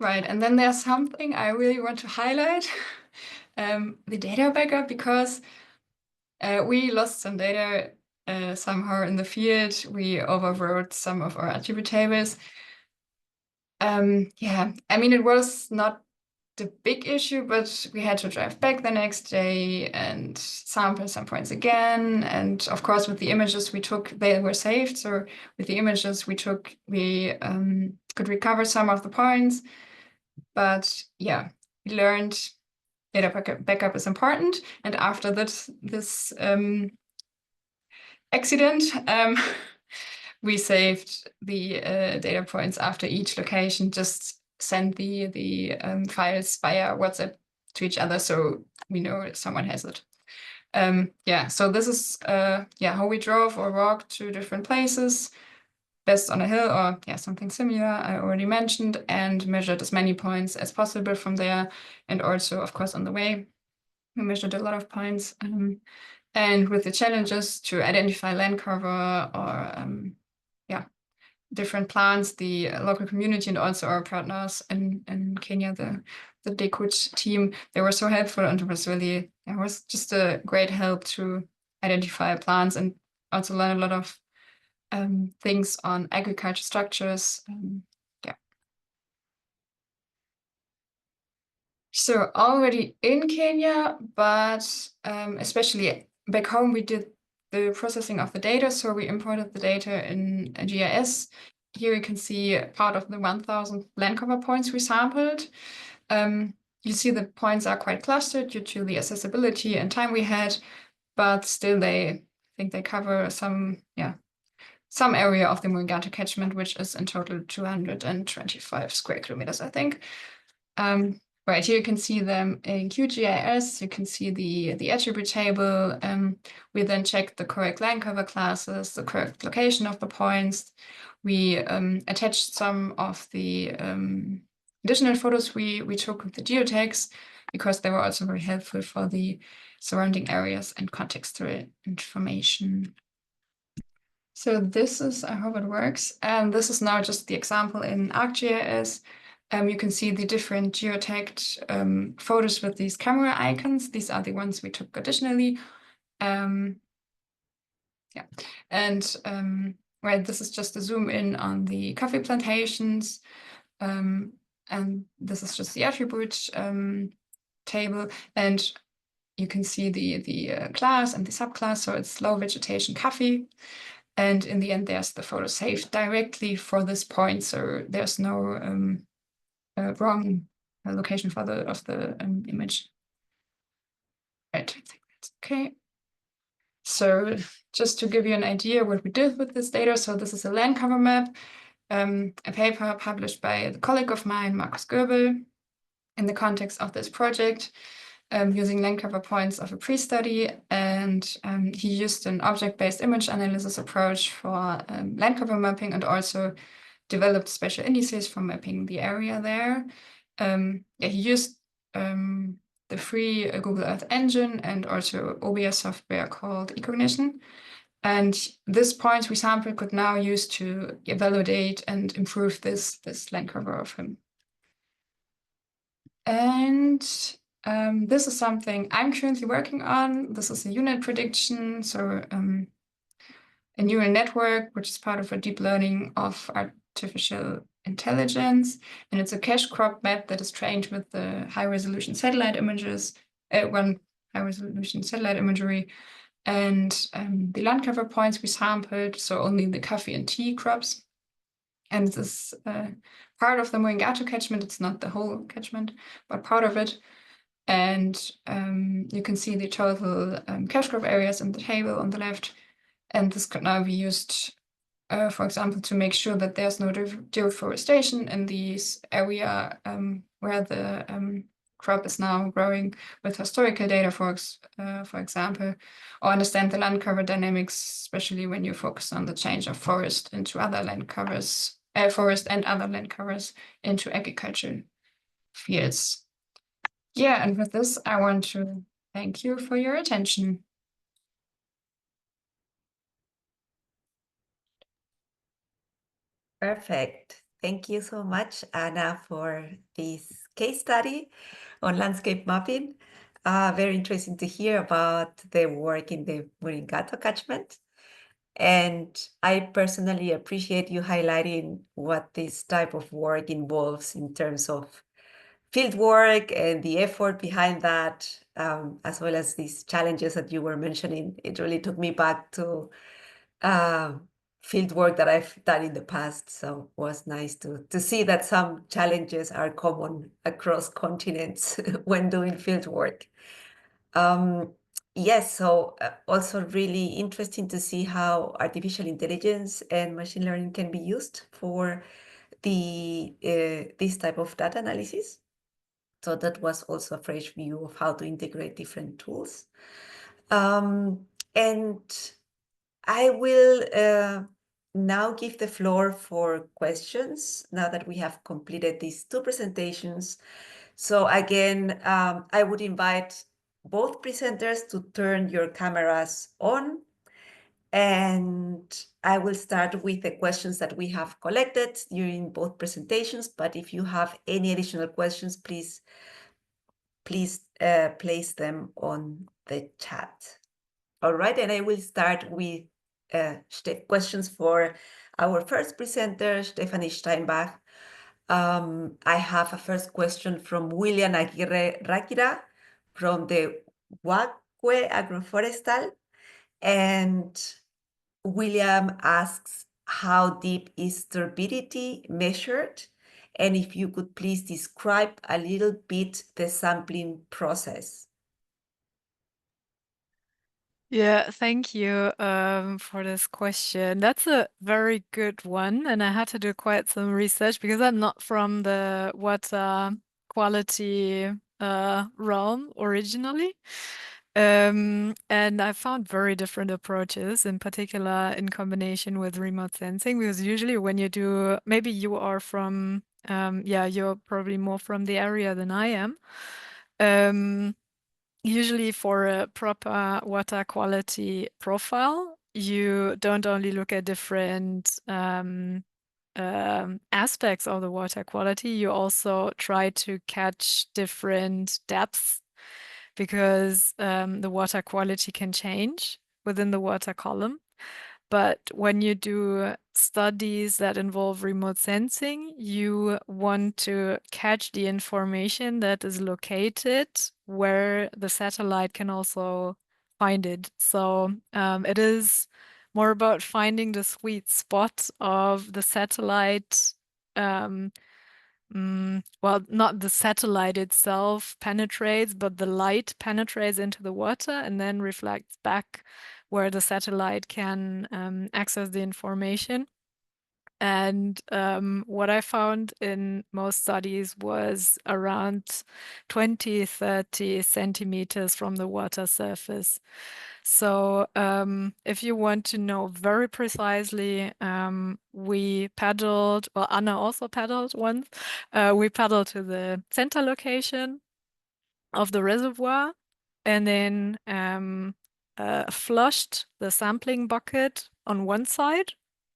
and then there's something I really want to highlight, the data backup, because we lost some data somehow in the field. We overwrote some of our attribute tables. I mean, it was not the big issue, but we had to drive back the next day and sample some points again. And of course, with the images we took, they were saved. So with the images we took, we could recover some of the points. But we learned data backup is important. And after this accident, we saved the data points after each location, just send the files via WhatsApp to each other, so we know someone has it. So this is how we drove or walked to different places, best on a hill or something similar, I already mentioned, and measured as many points as possible from there. And also, of course, on the way, we measured a lot of points. And with the challenges to identify land cover or different plants, the local community and also our partners in Kenya, the DECUT team, they were so helpful, and it was just a great help to identify plants and also learn a lot of things on agriculture structures. Yeah. So already in Kenya, but especially back home, we did the processing of the data. So we imported the data in a GIS. Here you can see part of the 1,000 land cover points we sampled. You see the points are quite clustered due to the accessibility and time we had, but still I think they cover some area of the Murigata catchment, which is in total 225 square kilometers, I think. Right here you can see them in QGIS. You can see the attribute table. We then checked the correct land cover classes, the correct location of the points. We attached some of the additional photos we took with the geotags, because they were also very helpful for the surrounding areas and contextual information. So this is, I hope it works. And this is now just the example in ArcGIS. You can see the different geotagged photos with these camera icons. These are the ones we took additionally. And right, this is just a zoom in on the coffee plantations. And this is just the attribute table. And you can see the class and the subclass. So it's low vegetation coffee. And in the end, there's the photo saved directly for this point. So there's no wrong location for the image. Right, I think that's okay. So just to give you an idea what we did with this data. So this is a land cover map, a paper published by a colleague of mine, Markus Goebel, in the context of this project, using land cover points of a pre-study. And he used an object-based image analysis approach for land cover mapping, and also developed special indices for mapping the area there. He used the free Google Earth Engine and also OBS software called eCognition. And this points we sampled could now use to evaluate and improve this land cover of him. And this is something I'm currently working on. This is a unit prediction, so a neural network, which is part of a deep learning of artificial intelligence. And it's a cache crop map that is trained with the high-resolution satellite images, one high-resolution satellite imagery. And the land cover points we sampled, so only the coffee and tea crops. And this part of the Murigata catchment, it's not the whole catchment, but part of it. And you can see the total cache crop areas in the table on the left. And this could now be used, for example, to make sure that there's no deforestation in this area where the crop is now growing, with historical data, for example, or understand the land cover dynamics, especially when you focus on the change of forest into other land covers, forest and other land covers into agricultural fields. Yeah, and with this, I want to thank you for your attention. Perfect. Thank you so much, Anna, for this case study on landscape mapping. Very interesting to hear about the work in the Murigata catchment. And I personally appreciate you highlighting what this type of work involves in terms of field work and the effort behind that, as well as these challenges that you were mentioning. It really took me back to field work that I've done in the past. So it was nice to see that some challenges are common across continents when doing field work. Yes, so also really interesting to see how artificial intelligence and machine learning can be used for this type of data analysis. So that was also a fresh view of how to integrate different tools. And I will now give the floor for questions now that we have completed these two presentations. So again, I would invite both presenters to turn your cameras on, and I will start with the questions that we have collected during both presentations. But if you have any additional questions, please place them on the chat. All right, and I will start with questions for our first presenter, Stephanie Steinbach. I have a first question from William Aguirre Rakira from the Huacue Agroforestal. And William asks, how deep is turbidity measured? And if you could please describe a little bit the sampling process. Yeah, thank you for this question. That's a very good one, and I had to do quite some research because I'm not from the water quality realm originally. And I found very different approaches, in particular in combination with remote sensing, because usually when you do, maybe you are from, yeah, you're probably more from the area than I am. Usually for a proper water quality profile, you don't only look at different aspects of the water quality, you also try to catch different depths because the water quality can change within the water column. But when you do studies that involve remote sensing, you want to catch the information that is located where the satellite can also find it. So it is more about finding the sweet spot of the satellite. Well, not the satellite itself penetrates, but the light penetrates into the water and then reflects back where the satellite can access the information. And what I found in most studies was around 20, 30 centimeters from the water surface. So if you want to know very precisely, we paddled, well, Anna also paddled once. We paddled to the center location of the reservoir and then flushed the sampling bucket on one side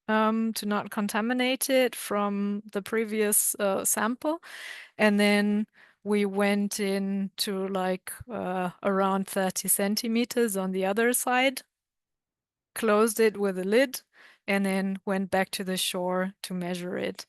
to not contaminate it from the previous sample. And then we went in to like around 30 centimeters on the other side, closed it with a lid, and then went back to the shore to measure it.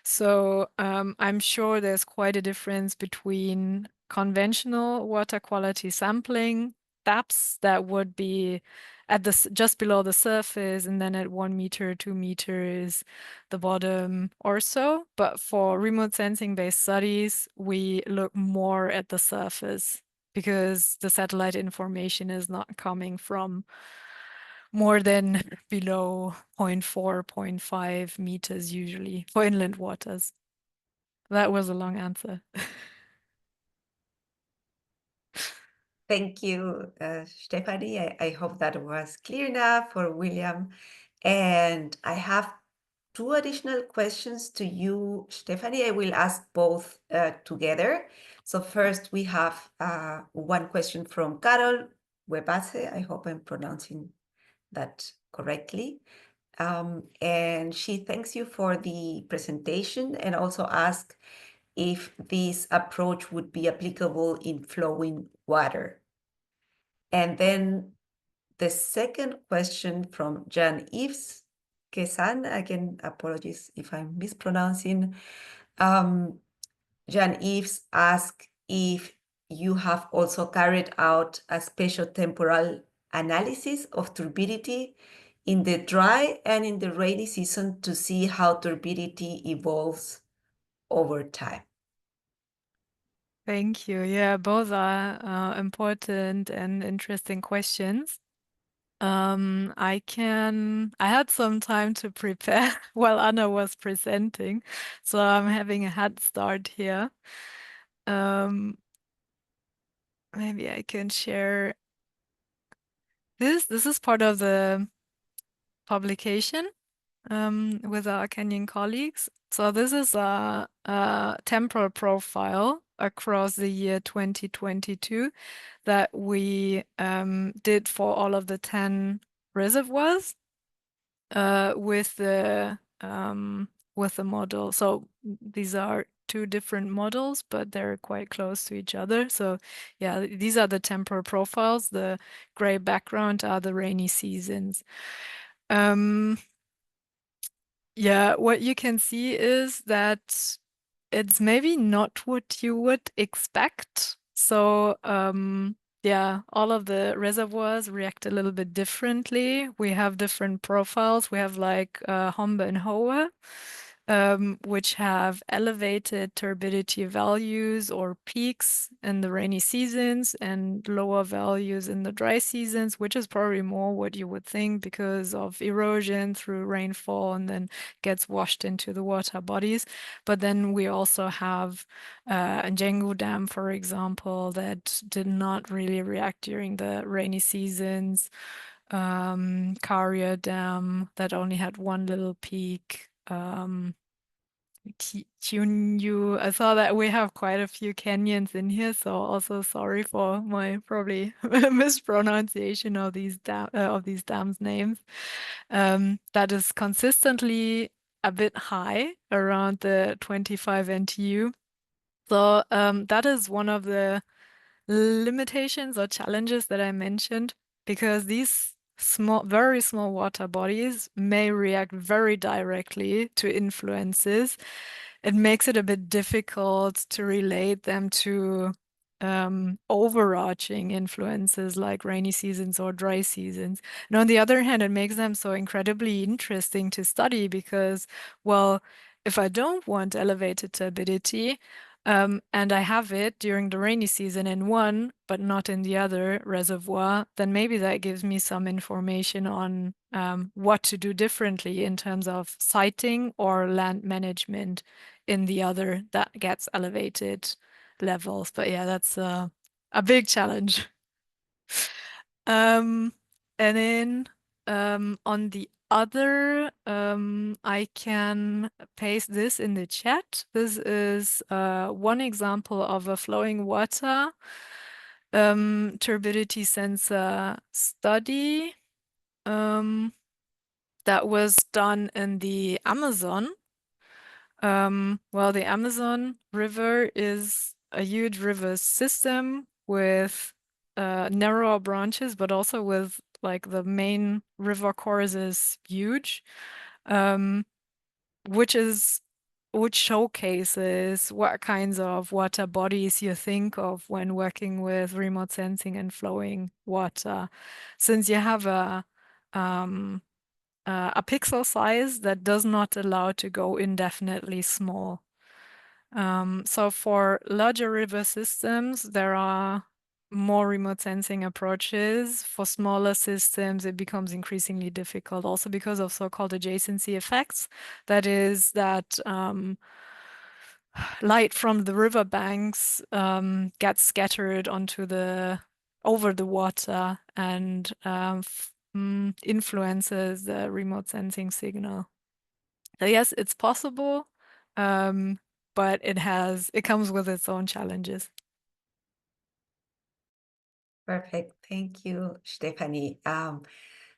So I'm sure there's quite a difference between conventional water quality sampling depths that would be at the just below the surface and then at 1 meter, 2 meters, the bottom or so. But for remote sensing based studies, we look more at the surface because the satellite information is not coming from more than below 0.4, 0.5 meters usually for inland waters. That was a long answer. Thank you, Stephanie. I hope that was clear enough for William. And I have two additional questions to you, Stephanie. I will ask both together. So first we have one question from Carol Webace. I hope I'm pronouncing that correctly. And she thanks you for the presentation and also asks if this approach would be applicable in flowing water. And then the second question from Jean-Yves Quesan, again, apologies if I'm mispronouncing. Jean-Yves asked if you have also carried out a spatiotemporal analysis of turbidity in the dry and in the rainy season to see how turbidity evolves over time. Thank you. Yeah, both are important and interesting questions. I had some time to prepare while Anna was presenting, so I'm having a head start here. Maybe I can share this. This is part of the publication with our Kenyan colleagues. So this is a temporal profile across the year 2022 that we did for all of the 10 reservoirs with the model. So these are two different models, but they're quite close to each other. So yeah, these are the temporal profiles. The gray background are the rainy seasons. Yeah, what you can see is that it's maybe not what you would expect. So, yeah, all of the reservoirs react a little bit differently. We have different profiles. We have like Hombe and Hohe, which have elevated turbidity values or peaks in the rainy seasons and lower values in the dry seasons, which is probably more what you would think because of erosion through rainfall and then gets washed into the water bodies. But then we also have Njengu Dam, for example, that did not really react during the rainy seasons. Karia Dam that only had one little peak. Kyunyu. I saw that we have quite a few canyons in here, so also sorry for my probably mispronunciation of these dams names. That is consistently a bit high, around the 25 NTU. So that is one of the limitations or challenges that I mentioned, because these very small water bodies may react very directly to influences. It makes it a bit difficult to relate them to overarching influences like rainy seasons or dry seasons. And on the other hand, it makes them so incredibly interesting to study because, well, if I don't want elevated turbidity, and I have it during the rainy season in one, but not in the other reservoir, then maybe that gives me some information on what to do differently in terms of siting or land management in the other that gets elevated levels. But yeah, that's a big challenge. And then on the other, I can paste this in the chat. This is one example of a flowing water turbidity sensor study that was done in the Amazon. Well, the Amazon River is a huge river system with narrower branches, but also with like the main river course is huge, which showcases what kinds of water bodies you think of when working with remote sensing and flowing water. Since you have a pixel size that does not allow to go indefinitely small. So for larger river systems, there are more remote sensing approaches. For smaller systems, it becomes increasingly difficult, also because of so-called adjacency effects. That is that light from the riverbanks gets scattered over the water and influences the remote sensing signal. So yes, it's possible, but it comes with its own challenges. Perfect. Thank you, Stephanie,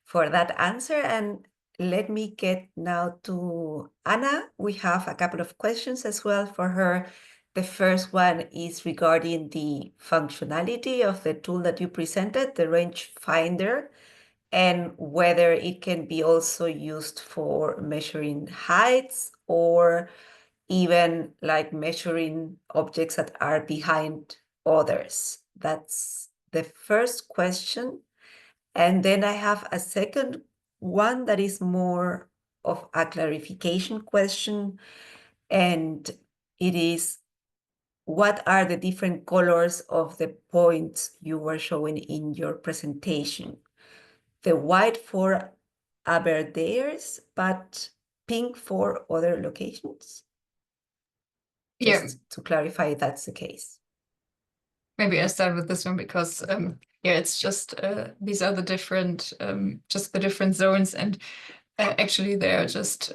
for that answer. And let me get now to Anna. We have a couple of questions as well for her. The first one is regarding the functionality of the tool that you presented, the range finder, and whether it can be also used for measuring heights or even like measuring objects that are behind others. That's the first question. And then I have a second one that is more of a clarification question. And it is, what are the different colors of the points you were showing in your presentation? The white for Aberdares, but pink for other locations? Yeah, Just to clarify, that's the case. maybe I start with this one because yeah, it's just these are the different just the different zones, and actually they are just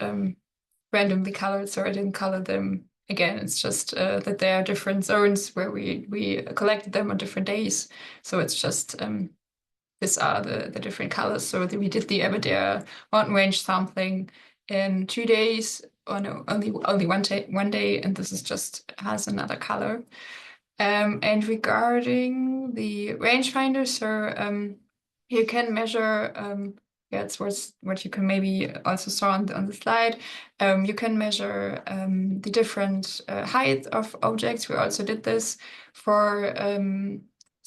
randomly colored, so I didn't color them again. It's just that there are different zones where we collected them on different days, so it's just these are the different colors. So we did the Aberdare mountain range sampling in 2 days. Oh no, only one day, and this is just has another color. And regarding the rangefinder, so you can measure yeah, it's what you can maybe also saw on the slide. You can measure the different height of objects. We also did this for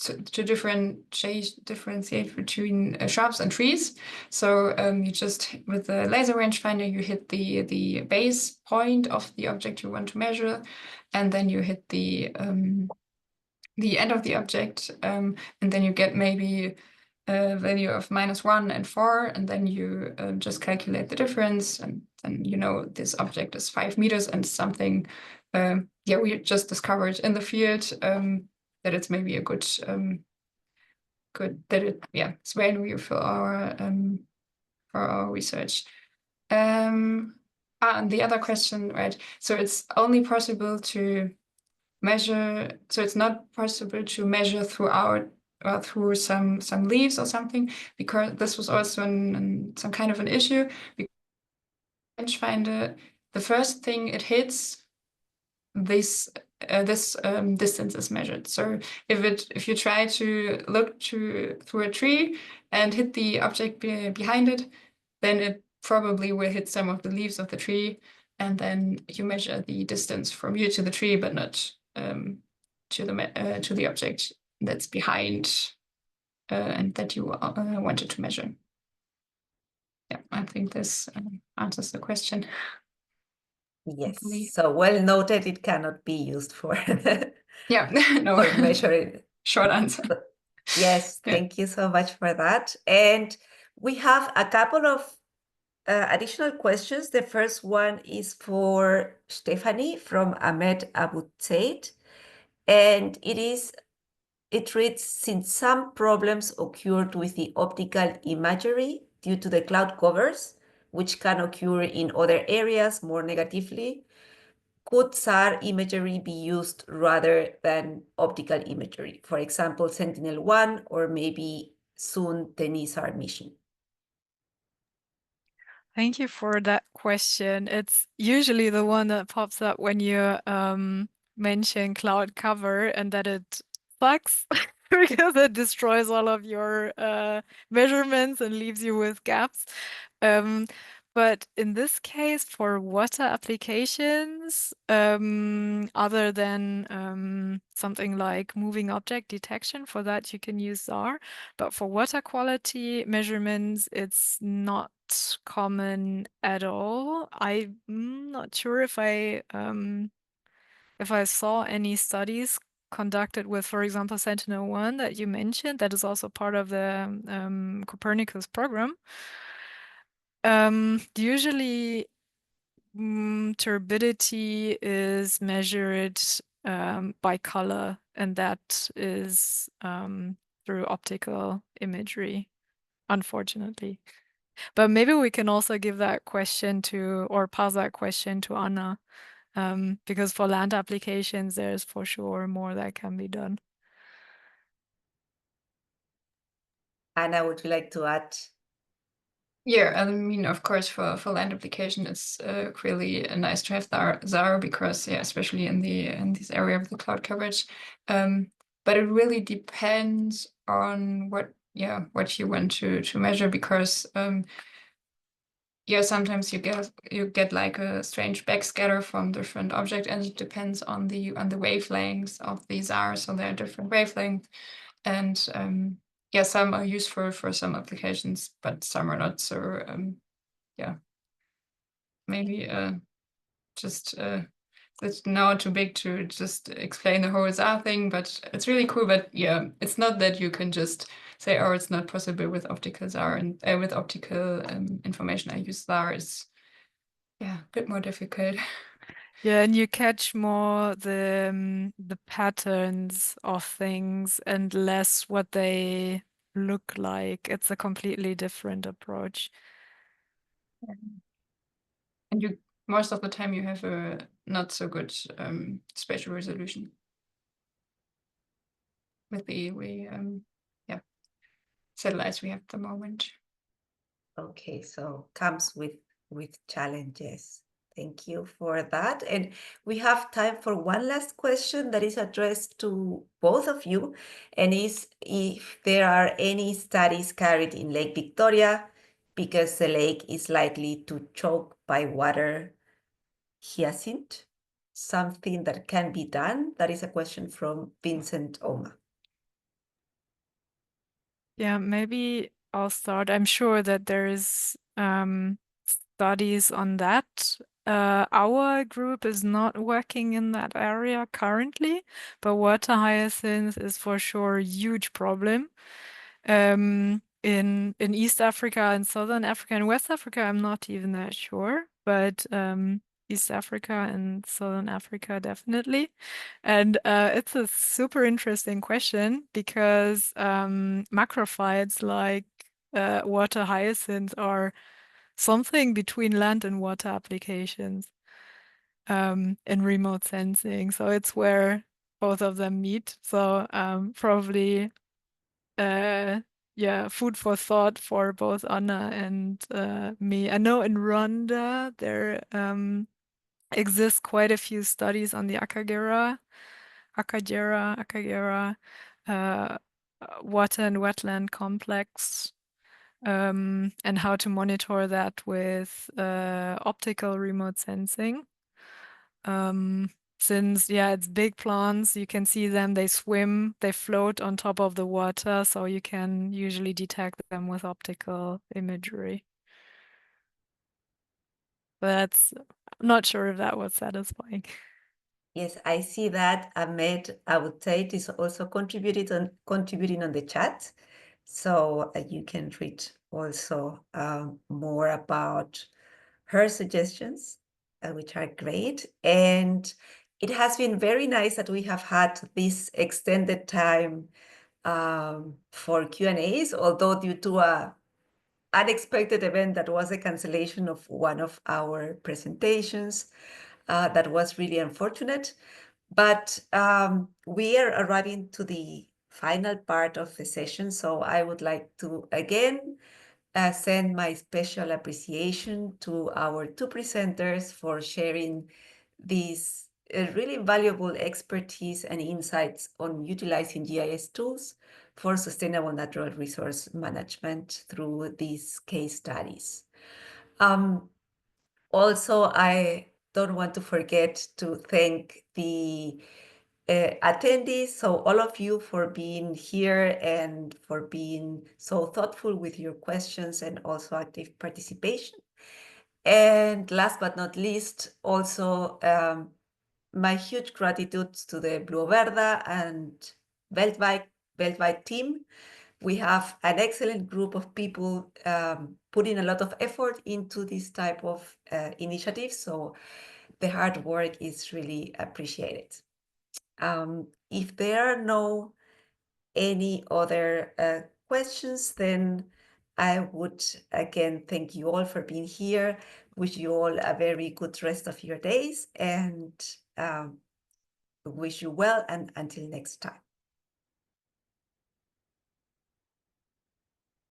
to differentiate between shrubs and trees. So you just, with the laser rangefinder, you hit the base point of the object you want to measure, and then you hit the end of the object, and then you get maybe a value of -1 and 4, and then you just calculate the difference, and then you know this object is 5 meters and something. Yeah, we just discovered in the field that it's maybe a good it's value for our research. And the other question, right? So it's only possible to measure. So it's not possible to measure through some leaves or something, because this was also some kind of an issue. Rangefinder, the first thing it hits, this distance is measured. So if you try to look through a tree and hit the object behind it, then it probably will hit some of the leaves of the tree, and then you measure the distance from you to the tree, but not to the object that's behind and that you wanted to measure. Yeah, I think this answers the question. Yes, Hopefully. so well noted, it cannot be used for, Yeah, no, for measuring. short answer. Yes, Yeah. thank you so much for that. And we have a couple of additional questions. The first one is for Stephanie from Ahmed Abu Zaid. And it reads, since some problems occurred with the optical imagery due to the cloud covers, which can occur in other areas more negatively, could SAR imagery be used rather than optical imagery? For example, Sentinel-1 or maybe soon the NISAR mission. Thank you for that question. It's usually the one that pops up when you mention cloud cover, and that it sucks because it destroys all of your measurements and leaves you with gaps. But in this case, for water applications, other than something like moving object detection, for that you can use SAR. But for water quality measurements, it's not common at all. I'm not sure if I saw any studies conducted with, for example, Sentinel-1 that you mentioned. That is also part of the Copernicus program. Usually, turbidity is measured by color, and that is through optical imagery, unfortunately. But maybe we can also give that question or pass that question to Anna, because for land applications, there's for sure more that can be done. Anna, would you like to add? Yeah, I mean, of course, for land application, it's really nice to have SAR because, yeah, especially in this area of the cloud coverage. But it really depends on what you want to measure, because sometimes you get like a strange backscatter from different objects, and it depends on the wavelengths of the SAR. So there are different wavelengths, and some are useful for some applications, but some are not. So maybe just it's now too big to just explain the whole SAR thing, but it's really cool. But yeah, it's not that you can just say, oh, it's not possible with optical SAR, and with optical information I use SAR is a bit more difficult. Yeah, and you catch more the patterns of things and less what they look like. It's a completely different approach. And most of the time you have a not so good spatial resolution with the satellites we have at the moment. Okay, so comes with challenges. Thank you for that. And we have time for one last question that is addressed to both of you, and is if there are any studies carried in Lake Victoria because the lake is likely to choke by water hyacinth? Something that can be done? That is a question from Vincent Oma. Yeah, maybe I'll start. I'm sure that there is studies on that. Our group is not working in that area currently, but water hyacinth is for sure a huge problem. In East Africa and Southern Africa and West Africa, I'm not even that sure, but East Africa and Southern Africa definitely. And it's a super interesting question because macrophytes like water hyacinth are something between land and water applications in remote sensing. So it's where both of them meet. So probably yeah, food for thought for both Anna and me. I know in Rwanda there exist quite a few studies on the Akagera water and wetland complex, and how to monitor that with optical remote sensing. Since, yeah, it's big plants, you can see them, they swim, they float on top of the water, so you can usually detect them with optical imagery. But I'm not sure if that was satisfying. Yes, I see that Ahmed, I would say it is also contributing on the chat. So you can read also more about her suggestions, which are great. And it has been very nice that we have had this extended time for Q&As, although due to a unexpected event that was a cancellation of one of our presentations. That was really unfortunate. But we are arriving to the final part of the session. So I would like to again send my special appreciation to our two presenters for sharing these really valuable expertise and insights on utilizing GIS tools for sustainable natural resource management through these case studies. Also, I don't want to forget to thank the attendees, so all of you for being here and for being so thoughtful with your questions and also active participation. And last but not least, also my huge gratitude to the Blue Verda and Weltweit team. We have an excellent group of people putting a lot of effort into this type of initiatives. So the hard work is really appreciated. If there are no any other questions, then I would again thank you all for being here. Wish you all a very good rest of your days and wish you well, and until next time.